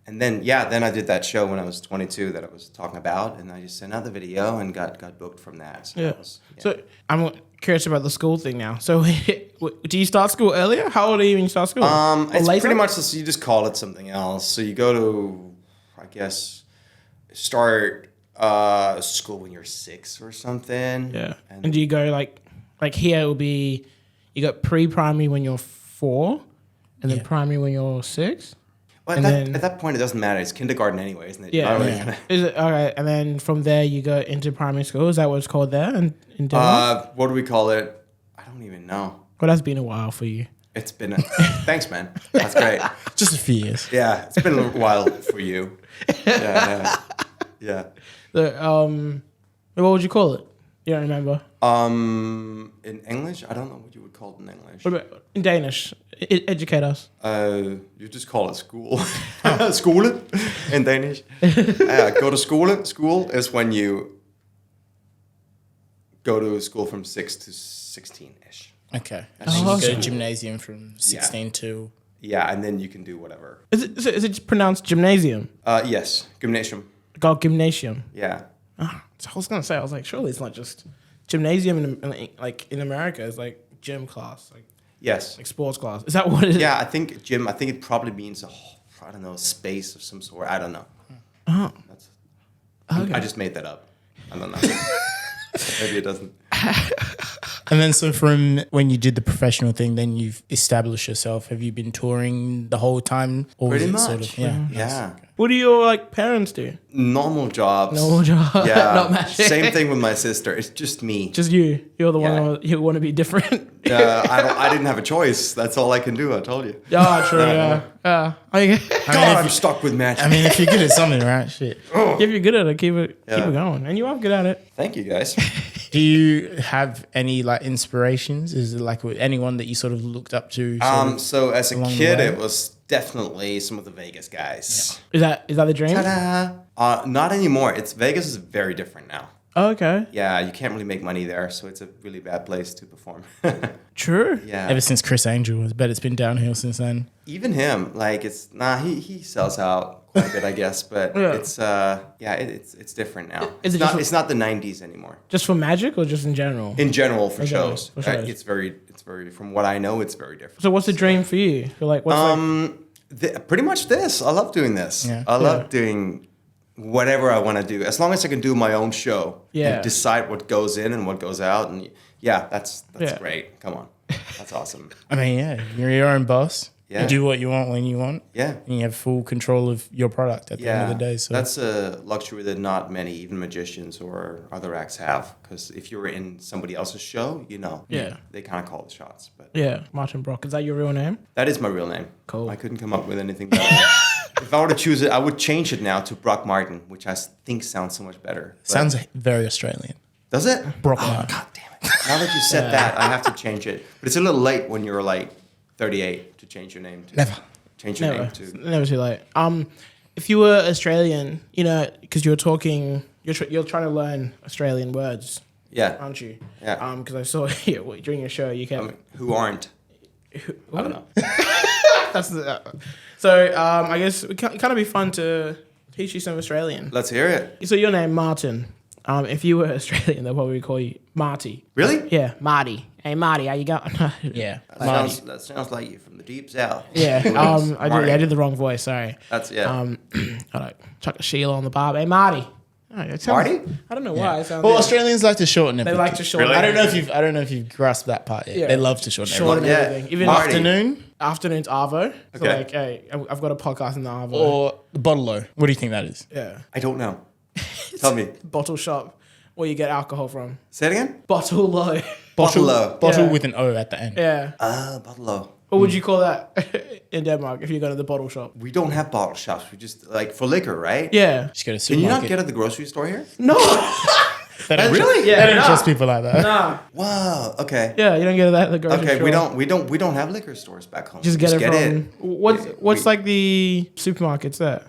And then, then I did that show when I was 22 that I was talking about, and I just sent out the video and got booked from that. So, Yeah. that was, So I'm curious about the school thing now. So do you start school earlier? How old are you when you start school? Or it's later? pretty much just, you just call it something else. So you go to, I guess, start school when you're 6 or something. Yeah. And do you go like here it will be, you got pre-primary when you're 4 and then primary when you're 6? Well, at that point, it doesn't matter. It's kindergarten anyway, isn't it? Yeah. You're not really gonna- Is it okay? And then from there you go into primary school. Is that what it's called there in Denmark? what do we call it? I don't even know. Well, that's been a while for you. It's been thanks, man. That's great. Just a few years. Yeah, it's been a little while for you. Yeah. What would you call it? You don't remember? In English, I don't know what you would call it in English. What about in Danish? Educate us. You just call it school. Skole in Danish. Go to skole. School is when you go to school from 6 to 16-ish. Okay. And then you awesome. go to gymnasium from 16 to... Yeah, and then you can do whatever. Is it pronounced gymnasium? Yes, gymnasium. Called gymnasium. Yeah. So I was gonna say, I was like, surely it's not just gymnasium in America. It's like gym class, Yes. like sports class. Is that what it is? Yeah, I think gym. I think it probably means I don't know, a space of some sort. I don't know. Oh. I just made that up. I don't know. Maybe it doesn't. And then so from when you did the professional thing, then you've established yourself. Have you been touring the whole time? Or Pretty was it much. sort of, yeah. Yeah. What do your like parents do? Normal jobs. Normal job. Yeah. Not magic. Same thing with my sister. It's just me. Just you. You're the Yeah. one who want to be different. I didn't have a choice. That's all I can do. I told you. Yeah, true. Yeah. God, I'm stuck with magic. I mean, if you're good at something, right? Shit. If you're good at it, keep it Yeah. going, and you are good at it. Thank you, guys. Do you have any like inspirations? Is it like anyone that you sort of looked up to? sort of? So as a along the kid, way? it was definitely some of the Vegas guys. Is that the dream? Ta-da! Not anymore. Vegas is very different now. Oh, okay. Yeah, you can't really make money there, so it's a really bad place to perform. True. Yeah. Ever since Chris Angel, I bet it's been downhill since then. Even him, like he sells out quite a bit, I guess, but Yeah. it's different now. Is it It's not just- it's not the 90s anymore. Just for magic or just in general? In general, for In general, shows, for shows. It's very from what I know, it's very different. So what's the dream for you? You're like, what's Pretty much this. I love doing this. Yeah. I love doing whatever I want to do, as long as I can do my own show Yeah. and decide what goes in and what goes out. And yeah, that's Yeah. great. Come on, that's awesome. I mean, yeah, you're your own boss. Yeah. You do what you want when you want. Yeah. And you have full control of your product at the end of the day. So that's a luxury that not many, even magicians or other acts, have. Because if you're in somebody else's show, Yeah. they kind of call the shots. But yeah, Martin Brock. Is that your real name? that is my real name. Cool. I couldn't come up with anything better. If I were to choose it, I would change it now to Brock Martin, which I think sounds so much better. But- sounds very Australian. Does it? Brock Oh, Martin. God damn it. Now that you said that, I have to change it. But it's a little late when you're like 38 to change your name to. Never. Change your Never. name to. Never too late. If you were Australian, because you were talking, you're trying to learn Australian words, Yeah. aren't you? Yeah. Because I saw during your show you kept. I mean, who aren't? I don't know. That's the. So I guess it kind of be fun to teach you some Australian. Let's hear it. So your name Martin. If you were Australian, they'll probably call you Marty. Really? Yeah, Marty. Hey Marty, how you going? Yeah. That sounds like you from the deep south. Yeah. I Marty. did the wrong voice. Sorry. That's, yeah. I like chuck a Sheila on the bar. Hey Marty. Oh, it sounds- Marty? I don't know why. It sounds Well, weird. Australians like to shorten it. They like to shorten. Really? I don't know if you've grasped that part yet. Yeah. They love to shorten Shorten everything. Yeah. everything. Even Marty. Afternoon afternoon's Arvo. So Okay. like, hey, I've got a podcast in the Arvo. or the bottle-o. What do you think that is? Yeah. I don't know. Tell me. Bottle shop where you get alcohol from. Say it again? Bottle low. Bottle-o. Bottle Yeah. with an O at the end. Yeah. Bottle-o. What would you call that in Denmark if you go to the bottle shop? We don't have bottle shops. We just, like, for liquor, right? Yeah. Just go to Can you not supermarket. get at the grocery store here? No. They don't Really? Yeah. They don't nah. trust people like that. Nah. Wow. Okay. Yeah, you don't get that at the grocery Okay, store. we don't have liquor stores back home. Just We get it from. it. What's We- like the supermarkets there?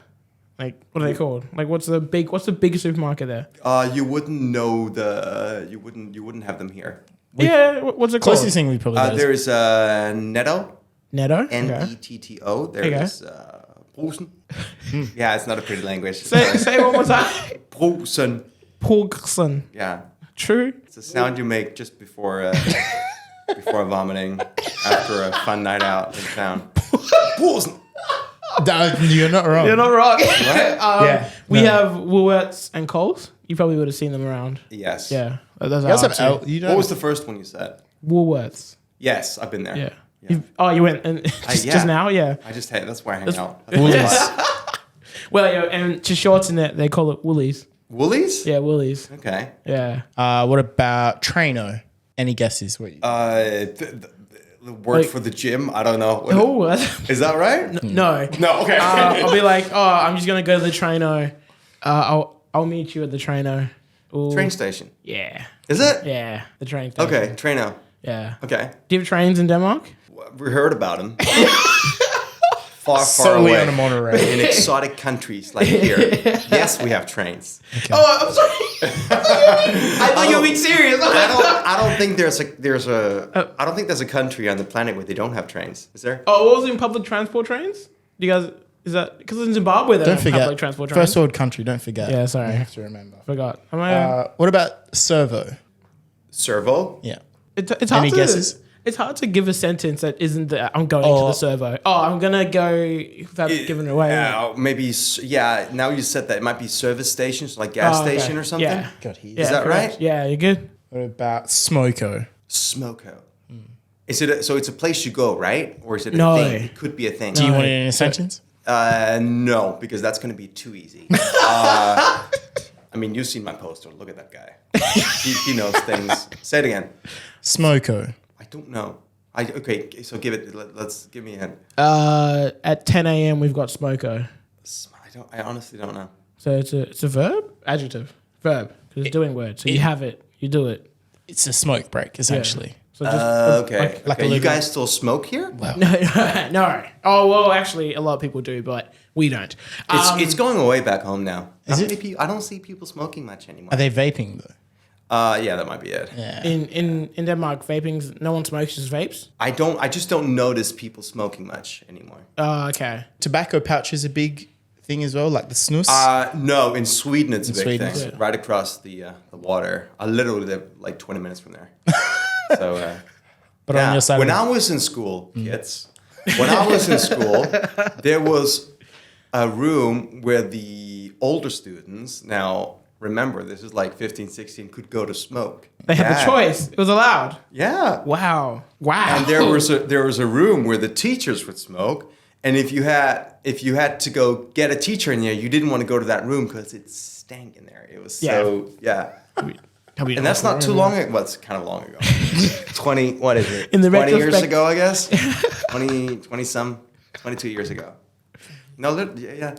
Like what are they called? Like what's the biggest supermarket there? You wouldn't know you wouldn't have them here. What's it called? Closest thing we probably There is Netto, Netto. Okay. Netto. There Okay. is Brusen. Yeah, it's not a pretty language. Say one more time. Brusen. Porkson. Yeah, True. it's a sound you make just before before vomiting after a fun night out in town. Brusen. You're not wrong. You're not wrong. Yeah, We no. have Woolworths and Coles. You probably would have seen them around. Yes. Yeah. Those You also are have L. You don't. What was the first one you said? Woolworths. Yes, I've been there. Yeah. Yeah. You went and just now? Yeah. I just that's where I hang out. Woolies. Well, yeah, and to shorten it, they call it Woolies. Woolies? Yeah, Woolies. Okay. Yeah. What about Traino? Any guesses? What you, The word Like- for the gym, I don't know. Oh, Is that right? no. No, okay. I'll be like, I'm just gonna go to the trainer. I'll meet you at the trainer. Ooh. Train station. Yeah. Is it? Yeah. The train station. Okay, Traino. Yeah. Okay. Do you have trains in Denmark? We heard about them. Far solely away. on a monorail. In exotic countries like here. Yes, we have trains. Oh, I'm sorry. I thought you were being serious. I don't think I don't think there's a country on the planet where they don't have trains. Is there? Oh, what was in public transport trains? Do you guys? Is that because in Zimbabwe they Don't don't have forget. public transport trains? First world country. Don't forget. Yeah, sorry. You have to remember. Forgot. Am I? What about servo? Servo? Yeah. It's hard Any to, guesses? It's hard to give a sentence that isn't the I'm going to the servo. Oh, I'm gonna go without giving it away. Maybe. Yeah. Now you said that it might be service stations, like gas Oh, okay. station or something. Yeah. God, he Yeah, Is that correct. right? Yeah, you're good. What about smoko? Smoko. Is it so? It's a place you go, right? Or is it a No. thing? It could be a thing. Do you want it in a sentence? No, because that's going to be too easy. I mean, you've seen my poster. Look at that guy. He knows things. Say it again. Smoko. I don't know. Okay, so let's give me a hint. At 10 a.m. we've got smoko. I honestly don't know. So it's a verb, adjective, verb. Because it's doing word. So you have it, you do it. It's a smoke break, essentially. So just Okay. like a You little- guys still smoke here? no. Oh well, actually, a lot of people do, but we don't. It's going away back home now. Is Not it? many people, I don't see people smoking much anymore. Are they vaping though? Yeah, that might be it. Yeah. In Denmark, vaping's no one smokes, just vapes. I just don't notice people smoking much anymore. Oh, okay. Tobacco pouch is a big thing as well, like the snus. No, in Sweden it's a big Sweden. thing. Yeah. Right across the water. I literally live like 20 minutes from there. So but on your side, when of I was in school, kids, when I was in school, there was a room where the older students, now remember this is like 15, 16, could go to smoke. They had the choice. It was allowed. Yeah. Wow. And there was a room where the teachers would smoke, and if you had to go get a teacher in there, you didn't want to go to that room because it stank in there. It was so And that's not too long ago. Well, it's kind of long ago. 20, what is it? In the 20 years retrospect- ago, I guess. 22 years ago. No, yeah.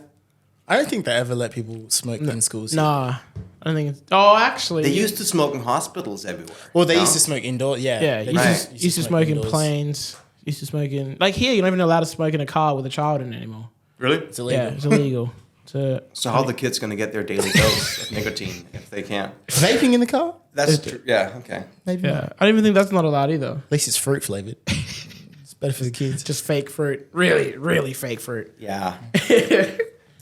I don't think they ever let people smoke in schools. Nah. I don't think it's... Oh, actually. They used to smoke in hospitals everywhere. Well, they No? used to smoke indoor. Yeah. Yeah, They used to smoke in indoors. planes. Used to smoke in... Like here, you're not even allowed to smoke in a car with a child in it anymore. Really? It's illegal. Yeah, it's illegal. So how are the kids going to get their daily dose of nicotine if they can't? Vaping in the car? That's true. Yeah, okay. Maybe not. Yeah, I don't even think that's not allowed either. At least it's fruit flavored. It's better for the kids. Just fake fruit. Really, really fake fruit. Yeah. Do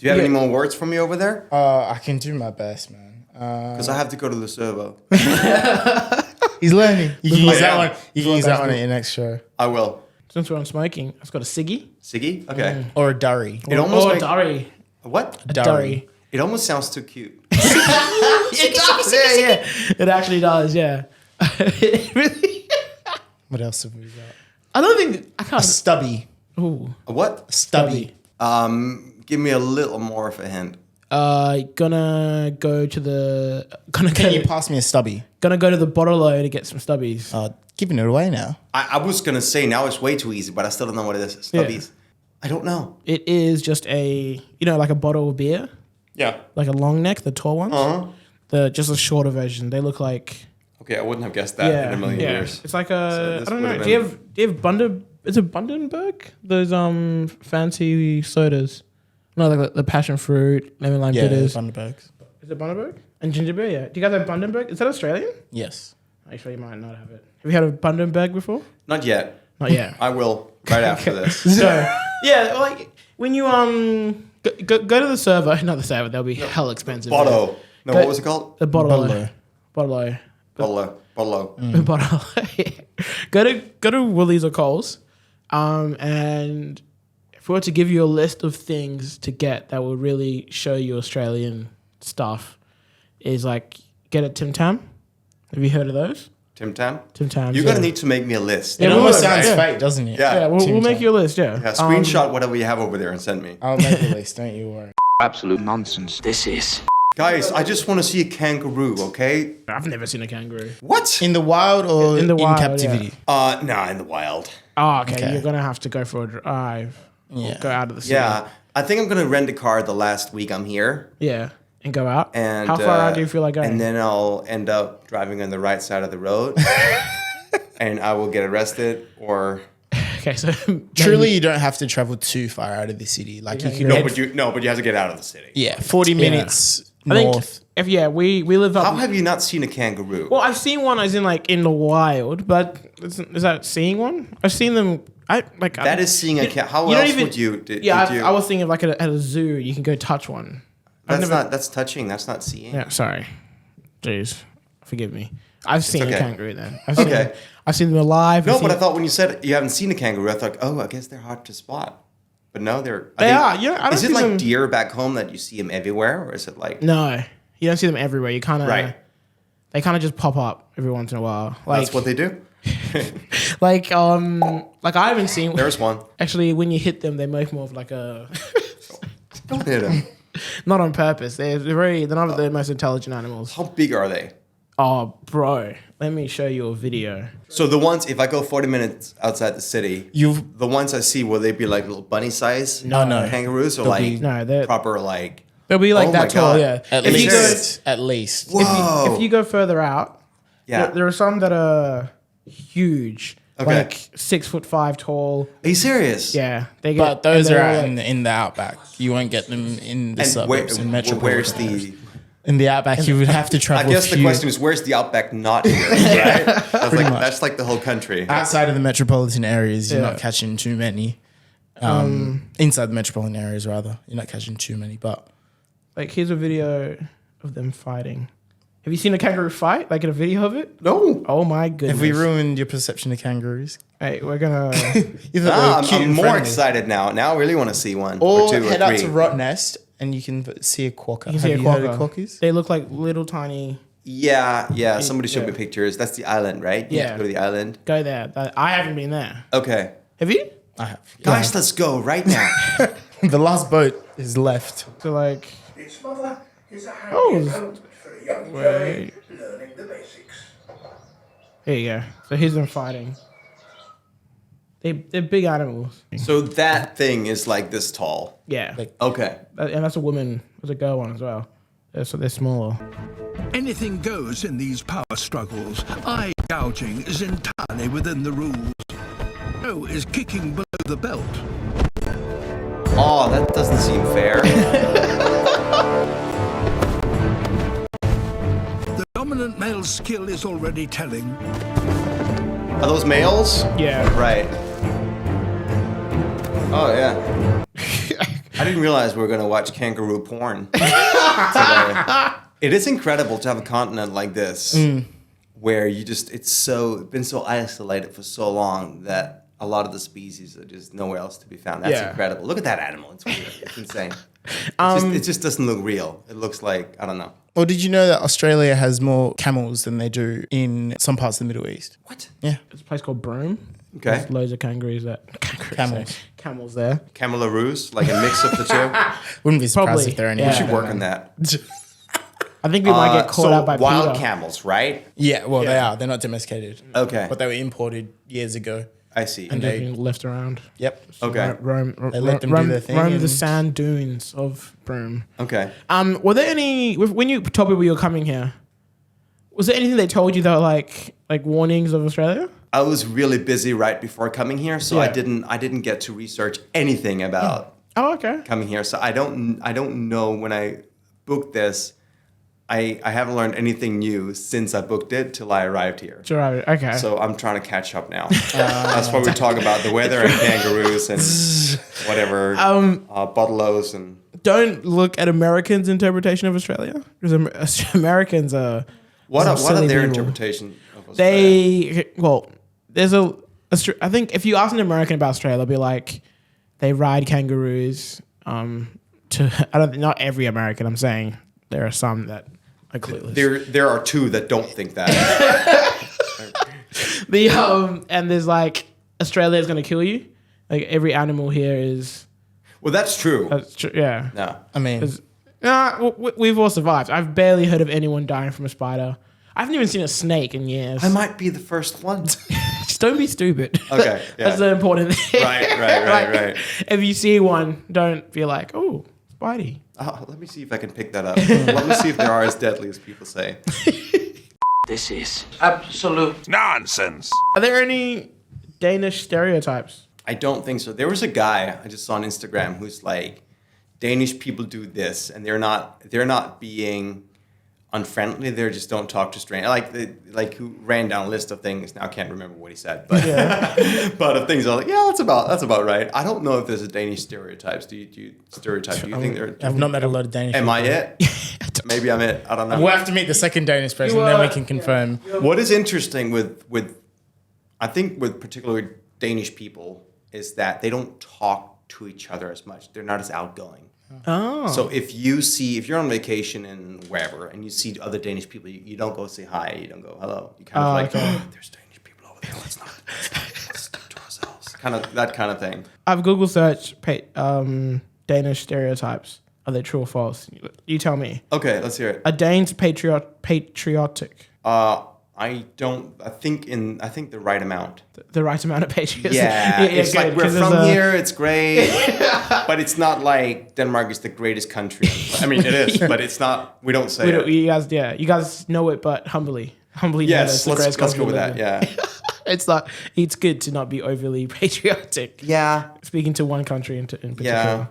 you have any more words for me over there? I can do my best, man. Because I have to go to the servo. He's learning. You can use that yeah. one. You can use that one at your next show. I will. Since we're on smoking, I've got a ciggy. Siggy? Okay. Or a durry. It almost a makes... durry. A what? A durry. It almost sounds too cute. It does, yeah. It actually does, yeah. It really... What else have we got? I don't think... I A can't... stubby. Ooh. A what? Stubby. Give me a little more of a hint. Gonna go to the... Can you pass me a stubby? Gonna go to the bottle-o to get some stubbies. Giving it away now. I was going to say now it's way too easy, but I still don't know what it is. Stubbies. I don't know. It is just a... You know, like a bottle of beer? Yeah. Like a long neck, the tall ones? Uh-huh. Just a shorter version. They look like... Okay, I wouldn't have guessed that in a million years. It's like So a... this I don't know. would've Do you have Bunder... Is it Bundaberg? Those fancy sodas. No, like the passion fruit, lemon lime bitters. Bundabergs. Is it Bundaberg? And ginger beer, yeah. Do you guys have Bundaberg? Is that Australian? Yes. Actually, you might not have it. Have you had a Bundaberg before? Not yet. Not yet. I will right after this. So, yeah, like when you go to the server, not the server, they'll be hell expensive. Botto. No, Go- what was it called? The bottle. Bottle-o. Bottle. Bolo. Bottle. Go to Woolies or Coles, and if we were to give you a list of things to get that would really show you Australian stuff, is like get a Tim Tam. Have you heard of those? Tim Tam? Tim Tams. You're going to need to make me a list. It Yeah, almost we'll- sounds yeah. fake, doesn't it? Yeah. Yeah, we'll make you a list. Yeah. Yeah, screenshot whatever you have over there and send me. I'll make the list, don't you worry. Absolute nonsense. This is. Guys, I just want to see a kangaroo, okay? I've never seen a kangaroo. What? In the wild or In the wild, captivity? Nah, in the wild. Oh, okay. Okay. You're gonna have to go for a drive. Yeah. Or go out of the city. Yeah, I think I'm going to rent a car the last week I'm here. Yeah. And go out. And how far out do you feel like going? And then I'll end up driving on the right side of the road. And I will get arrested or... okay, so Truly, you don't have to travel too far out of the city. Like you can. No, but you have to get out of the city. Yeah, 40 minutes I think north. if we live up. How have you not seen a kangaroo? Well, I've seen one as in like in the wild, but is that seeing one? I've seen them. That is seeing a cat. How you don't else even- would you? I was thinking like at a zoo, you can go touch one. That's touching. That's not seeing. Yeah, sorry. Jeez, forgive me. I've seen okay. a kangaroo then. Okay. I've seen them alive. No, I've but I seen- thought when you said you haven't seen a kangaroo, I thought, oh, I guess they're hard to spot. But no, They are. Yeah, I don't Is it see like them- deer back home that you see them everywhere, or is it like? No, you don't see them everywhere. You kind of Right. They kind of just pop up every once in a while. Like, That's what they do. like I haven't seen. There's one. Actually, when you hit them, they make more of like a. Don't hit them. Not on purpose. They're not the most intelligent animals. How big are they? Oh, bro, let me show you a video. So the ones, if I go 40 minutes outside the city, the ones I see, will they be like little bunny size? No. Kangaroos or They'll like be- No, they're- proper like. They'll be like Oh that my tall, God. yeah. At If you least. go, At least. Whoa. if you go further out, Yeah. there are some that are huge, Okay. like 6'5" tall. Are you serious? Yeah, they get. But those and are they're out like- in the outback. You won't get them in the And suburbs in metropolitan where's areas. the? In the outback, you would have to I travel. guess the question is, where's the outback not here? Right? That's like the whole country. outside of the metropolitan areas, you're Yeah. not catching too many. Inside the metropolitan areas, rather, you're not catching too many. But Like, here's a video of them fighting. Have you seen a kangaroo fight? Like in a video of it? No. Oh my goodness! have we ruined your perception of kangaroos? Hey, we're gonna. You thought they were cute I'm and more friendly. excited now. Now I really want to see one Or or two head or up three. to Rot Nest and you can see a quokka. You see Have a you heard of quokka. quokkies? They look like little tiny. Yeah. Somebody showed Yeah. me pictures. That's the island, right? You have Yeah. to go to the island. Go there. I haven't been there. Okay. Have you? I have. Guys, let's go right now. The last boat is left. So like, Its mother is a handy Oh. development for a young Wait. fairy learning the basics. here you go. So here's them fighting. They're big animals. So that thing is like this tall. Yeah, Like- Okay. and that's a woman. There's a girl one as well. So they're smaller. Anything goes in these power struggles. Eye gouging is entirely within the rules. No is kicking below the belt. Oh, that doesn't seem fair. The dominant male's skill is already telling. Are those males? Yeah. Right. Oh, yeah. I didn't realize we were going to watch kangaroo porn today. It is incredible to have a continent like this where you just, it's been so isolated for so long that a lot of the species are just nowhere else to be found. That's Yeah. incredible. Look at that animal. It's weird. It's insane. It just doesn't look real. It looks like, I don't know. Or did you know that Australia has more camels than they do in some parts of the Middle East? What? Yeah. There's a place called Broome. Okay. There's loads of camels there. Camelaroos, like a mix of the two. Wouldn't be surprised Probably, if they're any. yeah. We should work on that. I think we might get caught so out by wild PETA. camels, right? Yeah, well, they Yeah. are. They're not domesticated. Okay. But they were imported years ago. I see. And they've been left around. Yep. Okay. Roam let them do their thing roam the and- sand dunes of Broome. Okay. Were there any when you told people you were coming here? Was there anything they told you that were like warnings of Australia? I was really busy right before coming here, so I Yeah. didn't get to research anything about Oh, okay. coming here. So I don't know when I booked this. I haven't learned anything new since I booked it till I arrived here. Sure. Okay. So I'm trying to catch up now. That's why we talk about the weather and kangaroos and whatever, bottlos and. Don't look at Americans' interpretation of Australia because Americans are What are silly their people. interpretation of Australia? There's I think if you ask an American about Australia, they'll be like, they ride kangaroos. Not every American. I'm saying there are some that are clueless. There are two that don't think that. And there's like Australia is gonna kill you. Like every animal here is. Well, that's true. That's true. Yeah. No. I mean, We've all survived. I've barely heard of anyone dying from a spider. I haven't even seen a snake in years. I might be the first one. Just don't be stupid. Okay, yeah. That's the important thing. Right. If you see one, don't be like, oh, Spidey. Let me see if I can pick that up. Let me see if they are as deadly as people say. This is Absolute. nonsense. Are there any Danish stereotypes? I don't think so. There was a guy I just saw on Instagram who's like, Danish people do this, and they're not being unfriendly. They just don't talk to strangers. Like who ran down a list of things. Now I can't remember what he said, but but of things I was like, yeah, that's about right. I don't know if there's a Danish stereotypes. Do you stereotype? Do you think there? I've not met a lot of Danish. Am I people. it? Maybe I'm it. I don't know. We'll have to meet the second Danish person, then we can confirm. What is interesting with I think with particularly Danish people is that they don't talk to each other as much. They're not as outgoing. Oh. So if you're on vacation in wherever and you see other Danish people, you don't go say hi. You don't go hello. You kind of like, there's Danish people over there. Let's stick to ourselves. Kind of that kind of thing. I've Google searched Danish stereotypes. Are they true or false? You tell me. Okay, let's hear it. Are Danes patriotic? I think the right amount. The right amount of patriots. Yeah, it's good, like we're 'cause from there's here. It's great, but it's not like Denmark is the greatest country. I mean, it is, but it's not. We don't say it. You guys know it, but humbly. Know that it's Yes, the let's greatest go country with to that. live in. Yeah, It's not. It's good to not be overly patriotic. yeah. Speaking to one country in particular.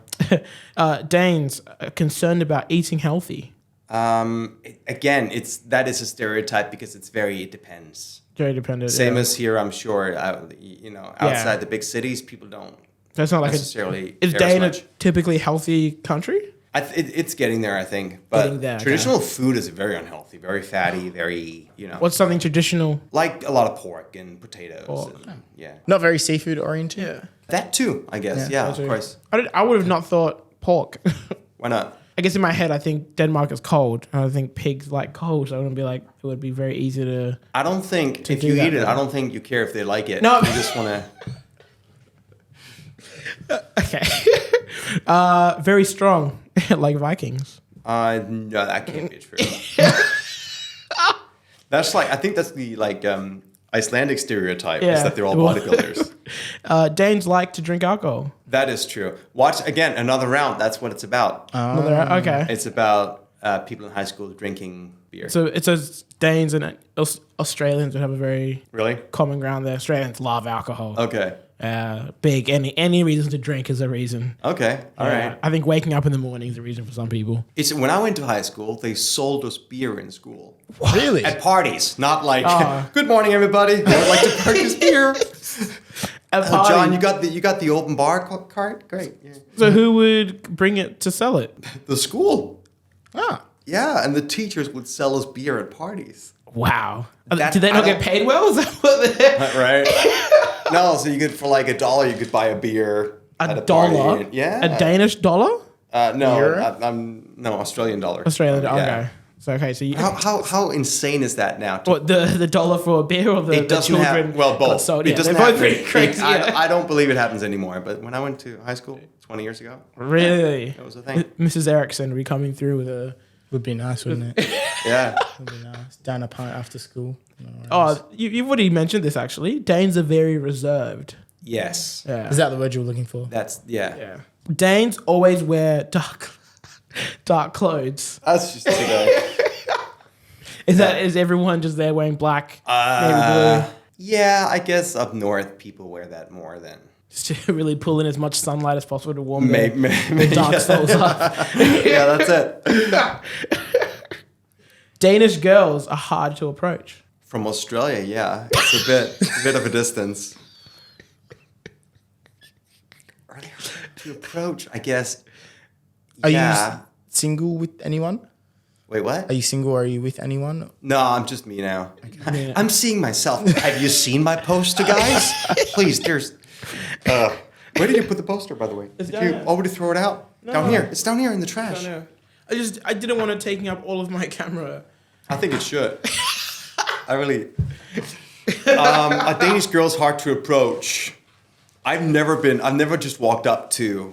Danes are concerned about eating healthy. Again, that is a stereotype because it depends. Very dependent. Same as here, I'm sure. Outside the big cities, people don't That's not like necessarily. Is care as Dane a much. typically healthy country? It's getting there, I think. But Getting there, traditional food is very unhealthy, very fatty, very What's something traditional? like a lot of pork and potatoes. And, yeah, Not very seafood oriented. Yeah. that too, I guess. Yeah, of course. I would have not thought pork. Why not? I guess in my head, I think Denmark is cold. And I think pigs like cold. So I wouldn't be like, it would be very easy to. I don't think if do you that eat it, then. I don't think you care if they like it. No. You just want to. Okay. Very strong, like Vikings. No, that can't be true. I think that's the Icelandic stereotype is that they're all bodybuilders. Danes like to drink alcohol. That is true. Watch again another round. That's what it's about. Okay. It's about people in high school drinking beer. So it says Danes and Australians would have a very Really? common ground there. Australians love alcohol. Okay. Big. Any reason to drink is a reason. Okay. All right. I think waking up in the morning is a reason for some people. It's when I went to high school, they sold us beer in school. Really? At parties, not like good morning everybody. I would like to purchase beer. Oh, John, you got the open bar card? Great. Yeah. So who would bring it to sell it? The school. Ah. Yeah, and the teachers would sell us beer at parties. Wow. That- Did they not I get don't- paid well? Is that what they- Right? No, so you could for like $1, you could buy a beer at a dollar? party. Yeah. A Danish dollar? No, no Australian dollar. Australian dollar. Yeah. Okay. So so you How insane is that now? what the dollar for a beer or the It doesn't children? have both. Sold? It Yeah, doesn't they're both have pretty crazy. Yeah. I don't believe it happens anymore. But when I went to high school 20 years ago, Really? that was a thing. Mrs. Erickson would be coming through with a. Would be nice, wouldn't it? Yeah. Would be nice. Down a pint after school. No worries. Oh, you've already mentioned this actually. Danes are very reserved. Yes. Yeah. Is that the word you were looking for? That's yeah. Yeah. Danes always wear dark clothes. That's just today. Is everyone just there wearing black, navy blue, Yeah, I guess up north people wear that more than just to really pull in as much sunlight as possible to warm their maybe dark souls up? Yeah, that's it. Danish girls are hard to approach. From Australia, yeah, it's a bit of a distance. To approach, I guess. Are yeah. you single with anyone? Wait, what? Are you single or are you with anyone? No, I'm just me now. I'm seeing myself. Have you seen my poster, guys? Please, there's. Where did you put the poster, by the way? Did down you here. already throw it out? Down here. It's down here in the trash. I didn't want it taking up all of my camera. I think it should. I really. A Danish girl's hard to approach. I've never just walked up to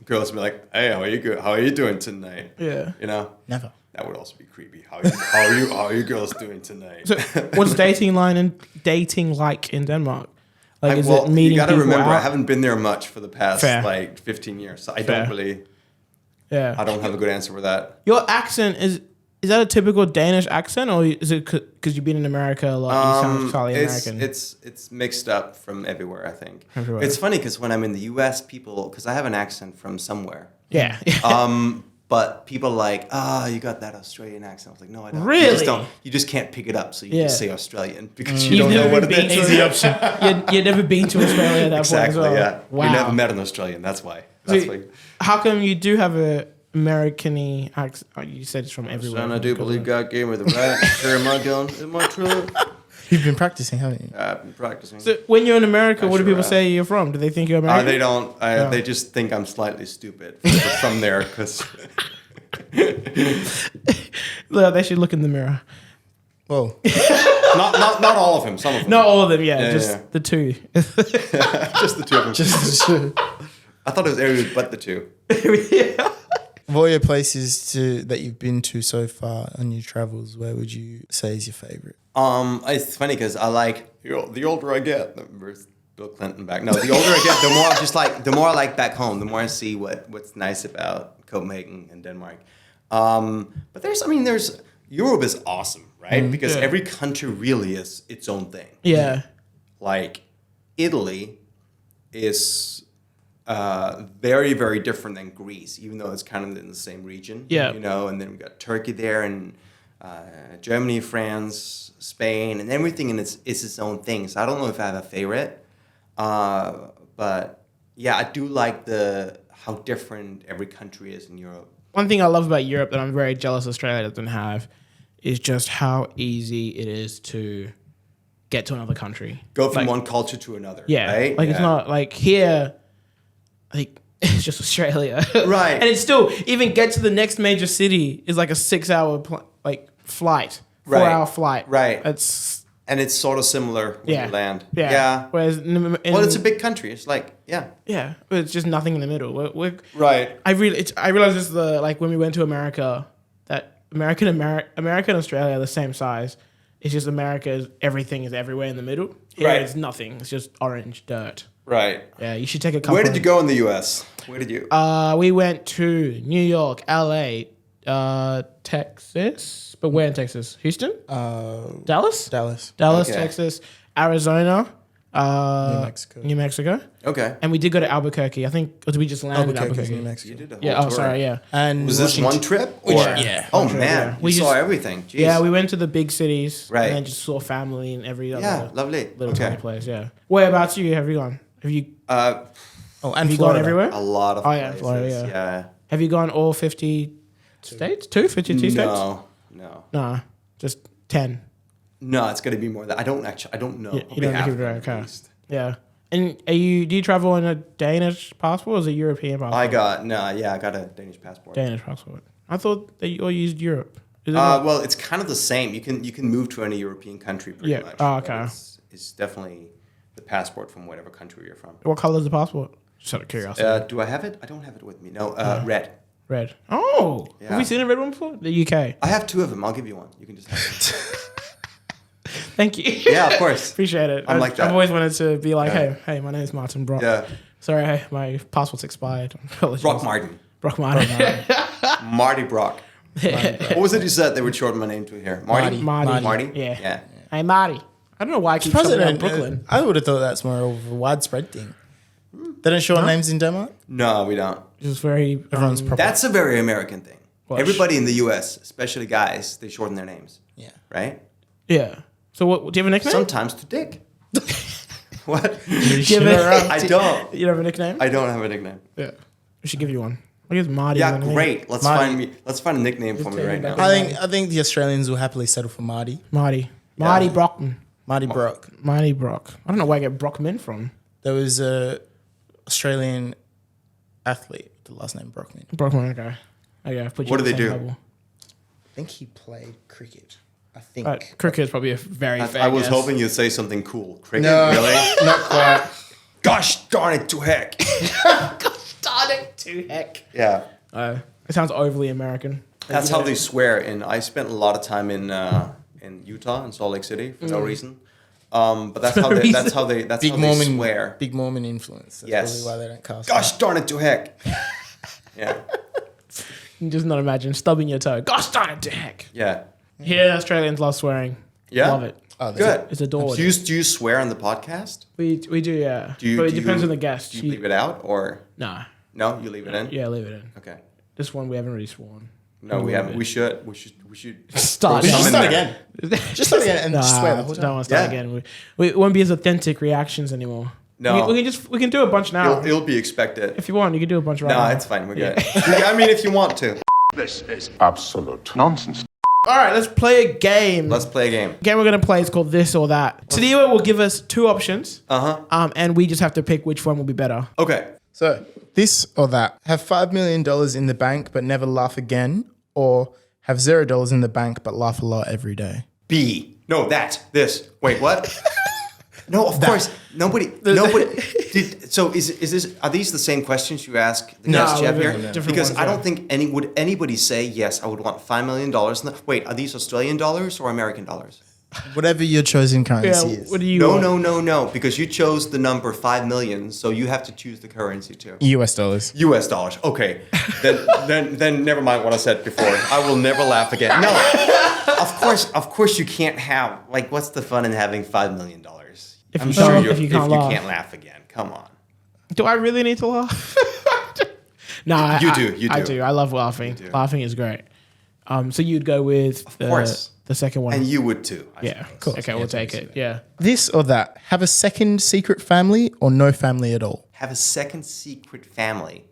girls and be like, "Hey, how are you doing tonight?" Yeah. You know. Never. That would also be creepy. How are you girls doing tonight? So, what's dating like in Denmark? Like, is Well, it meeting you got to people remember, out? I haven't been there much for the past Fair. 15 years, so I Fair. don't really. Yeah. I don't have a good answer for that. Your accent is that a typical Danish accent, or is it because you've been in America a lot? You sound Italian American. It's mixed up from everywhere. I think. Everywhere. It's funny because when I'm in the U.S., because I have an accent from somewhere. Yeah. But people are like, you got that Australian accent. I was like, no, I don't. Really? You just don't. You just can't pick it up, so you just say Australian because you You've don't know never what it been is. easy option. You'd never been to Australia at that Exactly. point as well. Yeah. Wow. We never met an Australian. That's why. That's why. How come you do have a American-y accent? Oh, you said it's from everywhere. Son, I do believe God gave me the right to carry my gun in my truck. You've been practicing, haven't you? I've been practicing. So when you're in America, I what do sure people have. say you're from? Do they think you're American? They don't. They just think I'm slightly stupid from there because. Look, they should look in the mirror. Whoa. not all of them. Some of them. Not all of them, yeah, Yeah, just yeah. the two. Just the two of them. Just I thought it was everybody but the two. Yeah. of all your places that you've been to so far on your travels, where would you say is your favorite? It's funny because I like the older I get. Where's Bill Clinton back? No, the older I get, the more I like back home. The more I see what's nice about Copenhagen and Denmark. But there's Europe is awesome, right? Because Yeah. every country really is its own thing. Yeah. Like Italy is very, very different than Greece, even though it's kind of in the same region. Yeah. You know, and then we got Turkey there and Germany, France, Spain, and everything in is its own thing. So I don't know if I have a favorite. But yeah, I do like how different every country is in Europe. One thing I love about Europe that I'm very jealous Australia doesn't have is just how easy it is to get to another country. Go from Like, one culture to another. yeah, Right? like it's Yeah. not like here. Like it's just Australia, Right. And it's still even get to the next major city is like a 6-hour flight, 4-hour flight. Right. And it's sort of similar when you land. Yeah. Whereas Well, it's a big country. It's like, yeah. but it's just nothing in the middle. We're Right. I realized this when we went to America that America and Australia are the same size. It's just everything is everywhere in the middle. Here Right. it's nothing. It's just orange dirt. Right. Yeah, you should take a couple. Where did you go in the U.S.? Where did you? We went to New York, L.A., Texas. But where in Texas? Houston? Dallas? Dallas. Dallas, Okay. Texas, Arizona, Mexico. New Mexico. Okay. And we did go to Albuquerque. I think, or did we just land in Albuquerque, New Albuquerque? Mexico. You did a whole Yeah, tour. sorry, yeah. And Was this one trip? Or? Yeah. Oh, One trip, man. yeah. You We saw just- everything. Jeez. Yeah, we went to the big cities. Right. And then just saw family in every other Yeah, lovely. little Okay. tiny place, yeah. Whereabouts have you gone? Have you and gone Florida. everywhere? A lot of Oh, places. yeah, Florida, yeah. Have you gone all 50 states? 52 states? No. Nah, just 10. No, it's going to be more than I don't know. You I'll don't be half keep of it it right, at okay. least. Yeah. And do you travel on a Danish passport or is it European passport? I got a Danish passport. Danish passport. I thought that you all used Europe. Is it not? Well, it's kind of the same. You can move to any European country pretty Yeah. much. Oh, but okay. It's definitely the passport from whatever country you're from. What color is the passport? Just out of curiosity. Do I have it? I don't have it with me. No, red. Red. Oh, Yeah. have we seen a red one before? The UK. I have 2 of them. I'll give you one. You can just have one. Thank you. Yeah, of course. Appreciate it. I'm like that. I've always wanted to be like, Yeah. hey, my name is Martin Brock. Yeah. Sorry, my passport's expired. Apologies. Brock Martin. Brock Martin. Marty Brock. What was it you said they would shorten my name to here? Marty? Marty. Marty? Yeah. Yeah. Hey, Marty. I don't know why I keep shouting out President, Brooklyn. I would have thought that's more of a widespread thing. They don't short names in Denmark? No, we don't. Just very. Everyone's proper. That's a very American thing. What? Everybody in the U.S., especially guys, they shorten their names. Yeah. Right? Yeah. So what? Do you have a nickname? Sometimes to Dick. What? Do you have a, I don't. You have a nickname? I don't have a nickname. Yeah. We should give you one. I guess Marty. Yeah, is my great. Let's Marty. find a nickname for me take right it now. back. I think the Australians will happily settle for Marty. Marty. Marty Yeah. Brockman. Marty Brock. Marty Brock. I don't know where I get Brockman from. There was a Australian athlete with the last name Brockman. Brockman, okay. Okay, I've put you What in do the they same do? bubble. I think he played cricket. I think. Cricket is probably a very fair I was guess. hoping you'd say something cool. Cricket, No, really? not quite. Gosh darn it to heck. Darn it to heck. Yeah. It sounds overly American. That's how they swear. And I spent a lot of time in Utah, in Salt Lake City, for no reason. But that's how they Big how Mormon they swear. Big Mormon influence. That's Yes. probably why they don't cast. Gosh darn it to heck. Yeah. You just not imagine stubbing your toe. Gosh darn it to heck. Yeah. Yeah, Australians love swearing. Yeah? Love it. Oh, Good. It's adored. Do you swear on the podcast? We do, yeah. Do you, but it do depends you- on the guest. Do you leave it out or Nah. no? You leave it in. Yeah, leave it in. Okay. This one we haven't really sworn. No, we haven't. We should. Start. throw Just some start in there. again. Just start again and Nah, swear the whole don't time. want to start Yeah. again. It won't be as authentic reactions anymore. No. We can do a bunch now. It'll be expected. If you want, you can do a bunch right No, now. it's fine. We're good. I mean, if you want to. This is absolute nonsense. All right, let's play a game. Let's play a game. The game we're going to play is called This or That. Tadeo will give us two options. And we just have to pick which one will be better. Okay. So, this or that. Have $5 million in the bank but never laugh again, or have $0 in the bank but laugh a lot every day? B. No, that. This. Wait, what? No, of course. Nobody. So is this? Are these the same questions you ask the guest Jeff here? Different Because ones, I don't think would anybody say yes. I would want $5 million. Wait, are these Australian dollars or American dollars? Whatever your chosen currency is. What do you want? No. Because you chose the number 5 million, so you have to choose the currency too. US dollars. US dollars. Okay. then never mind what I said before. I will never laugh again. No. Of course you can't have, like, what's the fun in having $5 million? If I'm you sure can't- you if you can't laugh. can't laugh again. Come on. Do I really need to laugh? No, You do. I do. I love laughing. Laughing is great. So you'd go with course. the second one. And you would too. I yeah. suppose. Cool. Okay, we'll take it. Yeah. This or that. Have a second secret family or no family at all? Have a second secret family.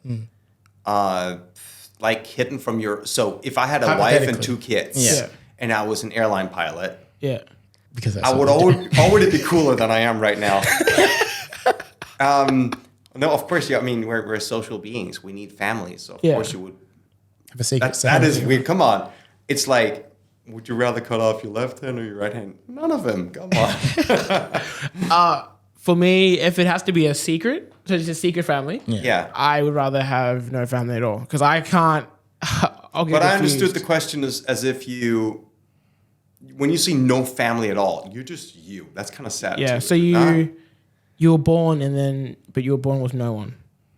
Like hidden from your. So if I had a wife and 2 kids, Yeah. and I was an airline pilot, Yeah. Because that's I would already be cooler than I am right now. No, of course. Yeah, I mean, we're social beings. We need families. So of course you would. have a secret That is family. weird. Come on. It's like, would you rather cut off your left hand or your right hand? None of them. Come on. For me, if it has to be a secret, so it's a secret family. Yeah. I would rather have no family at all because I can't. I'll get But I confused. understood the question as if when you see no family at all, you're just you. That's kind of sad. Yeah. too, So is it not? you were born but you were born with no one,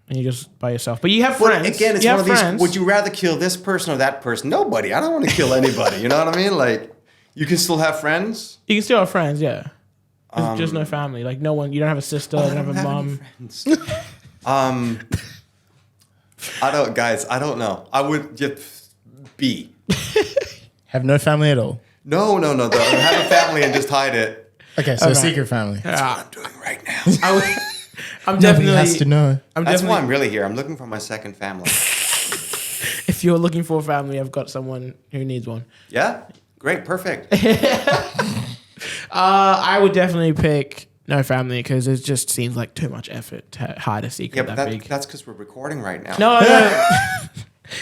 and you're just by yourself. But you have friends. But again, it's you one have of these. friends. Would you rather kill this person or that person? Nobody. I don't want to kill anybody. You know what I mean? Like, you can still have friends. You can still have friends. Yeah. There's just no family. Like no one. You don't have a sister. You don't have a mom. I don't know. I would just be. Have no family at all. No. Have a family and just hide it. Okay, so a secret family. That's what I'm doing right now. I'm Nobody definitely. has to know. I'm That's definitely. why I'm really here. I'm looking for my second family. If you're looking for a family, I've got someone who needs one. Yeah? Great. Perfect. I would definitely pick no family because it just seems like too much effort to hide a secret Yeah, but that big. that's because we're recording right now. No.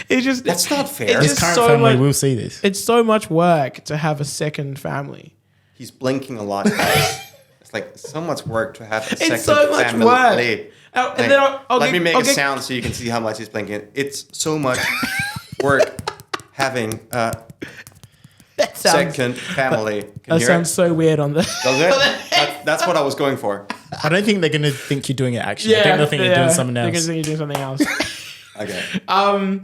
It's just That's not fair. It's His just current so family much. will see this. It's so much work to have a second family. He's blinking a lot, guys. It's like so much work to have a second It's so much family. work. And then Let me make a sound so you can see how much he's blinking. It's so much work having a That sounds, second family. Can that you hear sounds it? so weird on the. Does it? That's what I was going for. I don't think they're going to think you're doing it actually. I think they'll think you're doing something They're else. gonna think you're doing something else. Okay.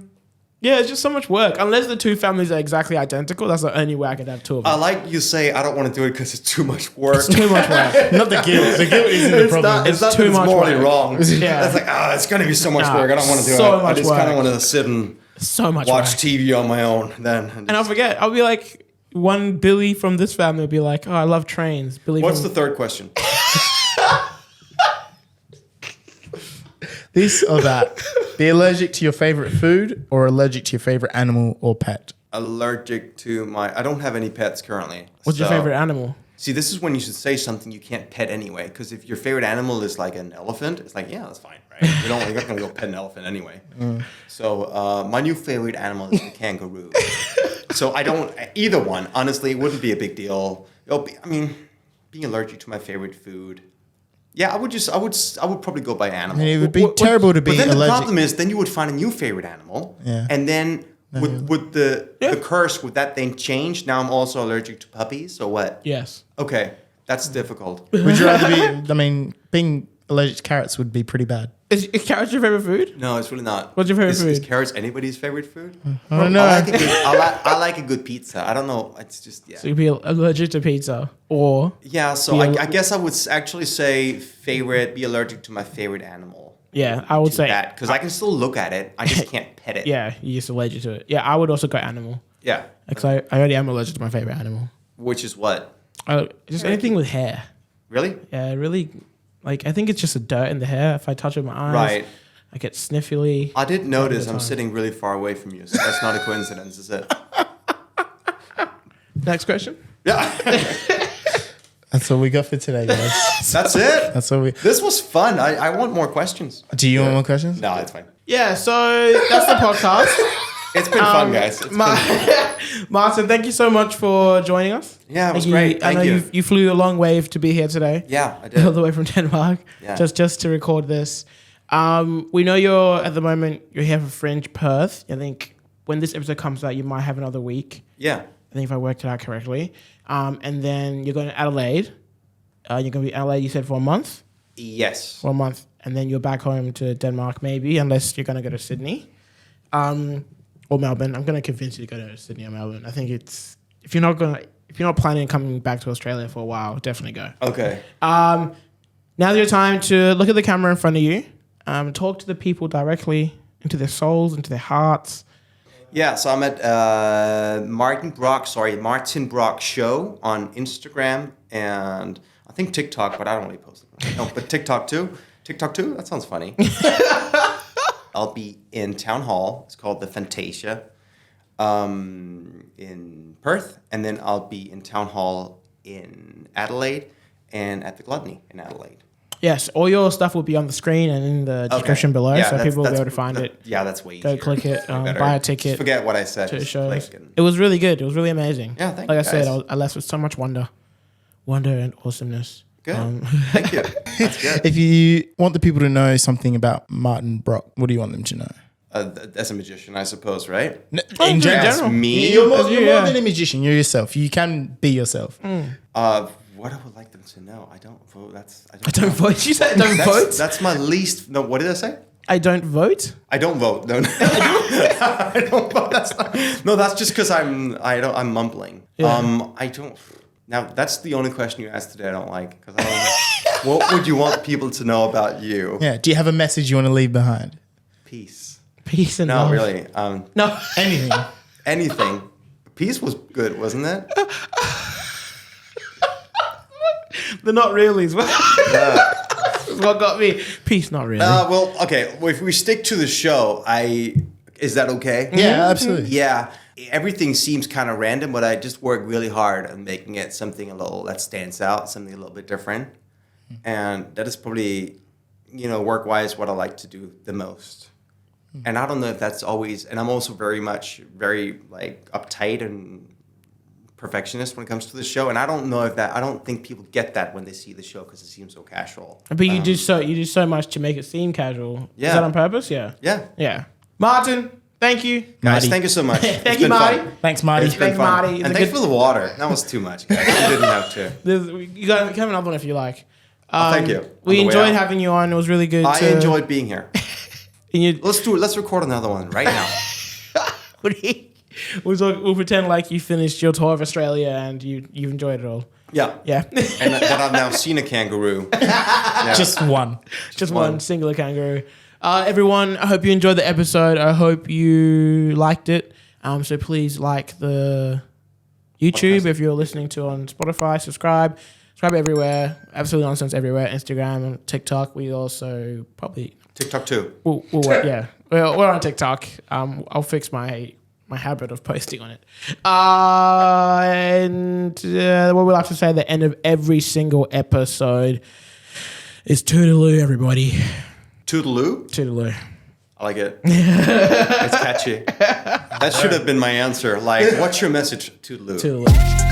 Yeah, it's just so much work. Unless the two families are exactly identical, that's the only way I could have two of them. I like you say I don't want to do it because it's too much work. It's too much work. Not the guilt. The guilt isn't the problem. It's not too that it's much morally work. wrong. Yeah. It's like, it's going to be so much Nah, work. I don't want to do so it. I much just kind of work. want to sit and So much watch work. TV on my own then. And I'll forget. I'll be like, one Billy from this family will be like, oh, I love trains. Billy What's from the third question? This or that. Be allergic to your favorite food or allergic to your favorite animal or pet. Allergic to I don't have any pets currently. What's your So- favorite animal? See, this is when you should say something you can't pet anyway. Because if your favorite animal is like an elephant, it's like, yeah, that's fine, right? You're not going to go pet an elephant anyway. So my new favorite animal is the kangaroo. So I don't, either one, honestly, it wouldn't be a big deal. Being allergic to my favorite food. Yeah, I would probably go by animal. I mean, it would be terrible to be But then the allergic. problem is, then you would find a new favorite animal. Yeah. And then would the curse, would that then change? Now I'm also allergic to puppies, or what? Yes. Okay, that's difficult. Would you rather be, I mean, being allergic to carrots would be pretty bad. Is carrots your favorite food? No, it's really not. What's your favorite Is food? carrots anybody's favorite food? I don't know. I like a good pizza. I don't know. It's just, yeah. So you'd be allergic to pizza or Yeah, so Be I guess I would actually say be allergic to my favorite animal. yeah, I would say that because I can still look at it. I just can't pet it. yeah, you're just allergic to it. Yeah, I would also go animal Yeah. because I already am allergic to my favorite animal. Which is what? Just anything with hair. Really? Yeah, really. Like I think it's just a dirt in the hair. If I touch it with my eyes, Right. I get sniffly. I did notice the I'm time. sitting really far away from you, so that's not a coincidence, is it? Next question. Yeah. That's all we got for today, guys. That's it. That's all we. This was fun. I want more questions. Do you want more questions? No, it's fine. Yeah, so that's the podcast. It's been fun, guys. It's been Martin, thank you so much for joining us. Yeah, it was Thank great. I know Thank you. you flew a long way to be here today. Yeah, I All did. the way from Denmark, Yeah. just to record this. We know you're at the moment you're here for Fringe Perth. I think when this episode comes out, you might have another week. Yeah. I think if I worked it out correctly. And then you're going to Adelaide. You're going to be in Adelaide, you said, for a month? Yes. For a month. And then you're back home to Denmark, maybe, unless you're going to go to Sydney. Or Melbourne. I'm going to convince you to go to Sydney or Melbourne. I think it's... If you're not planning on coming back to Australia for a while, definitely go. Okay. Now's your time to look at the camera in front of you. Talk to the people directly, into their souls, into their hearts. Yeah, so I'm at Martin Brock Show on Instagram and I think TikTok, but I don't really post it. No, but TikTok too. TikTok too? That sounds funny. I'll be in Town Hall. It's called the Fantasia in Perth. And then I'll be in Town Hall in Adelaide and at the Gluttony in Adelaide. Yes, all your stuff will be on the screen and in the description below, Yeah, so that's- people will be that's- able to find it. Yeah, that's way Go easier. click it, Way better. buy a ticket. Just forget what I said. To Just shows. click and- It was really good. It was really amazing. Yeah, thank like you, I said, guys. I left with so much wonder and awesomeness. Good. Thank you. That's good. If you want the people to know something about Martin Brock, what do you want them to know? As a magician, I suppose, right? In general, me? you're more Yeah. than a magician. You're yourself. You can be yourself. What I would like them to know. I don't vote. I don't vote. You said I don't vote? That's my least. No, what did I say? I don't vote? I don't vote. No, I don't vote. That's just because I'm mumbling. Yeah. I don't. Now that's the only question you asked today I don't like because what would you want people to know about you? Yeah. Do you have a message you want to leave behind? Peace. Peace and No, love. really. No. Anything. Anything. Peace was good, wasn't it? They're not reallys. That's what got me. Peace, not really. Well, okay. Well, if we stick to the show, is that okay? Yeah, absolutely. Yeah. Everything seems kind of random, but I just work really hard on making it something a little that stands out, something a little bit different. And that is probably, work-wise what I like to do the most. And I don't know if that's always, and I'm also very like uptight and perfectionist when it comes to the show. And I don't know I don't think people get that when they see the show because it seems so casual. But you do so much to make it seem casual. Yeah. Is that on purpose? Yeah. Yeah. Yeah. Martin, thank you. Guys, Marty. thank you so much. Thank It's you, been Marty. fun. Thanks, Marty. It's been Thanks, fun. Marty. It's And a thanks good- for the water. That was too much, guys. You didn't have to. You got have another one if you like. Thank you. We On the way enjoyed out. having you on. It was really good. I enjoyed being here. You, Let's record another one right now. we'll pretend like you finished your tour of Australia and you enjoyed it all. Yeah. Yeah. And that I've now seen a kangaroo. Yeah. Just one. Just one singular kangaroo. Everyone, I hope you enjoyed the episode. I hope you liked it. So please like the YouTube if you're listening to on Spotify. Subscribe everywhere. Absolutely Nonsense everywhere. Instagram and TikTok. We also probably TikTok too. we'll wait, yeah. We're on TikTok. I'll fix my habit of posting on it. And what we like to say at the end of every single episode is toodaloo, everybody. Toodaloo? Toodaloo. I like it. It's catchy. That should have been my answer. Like, what's your message? Toodaloo. Toodaloo.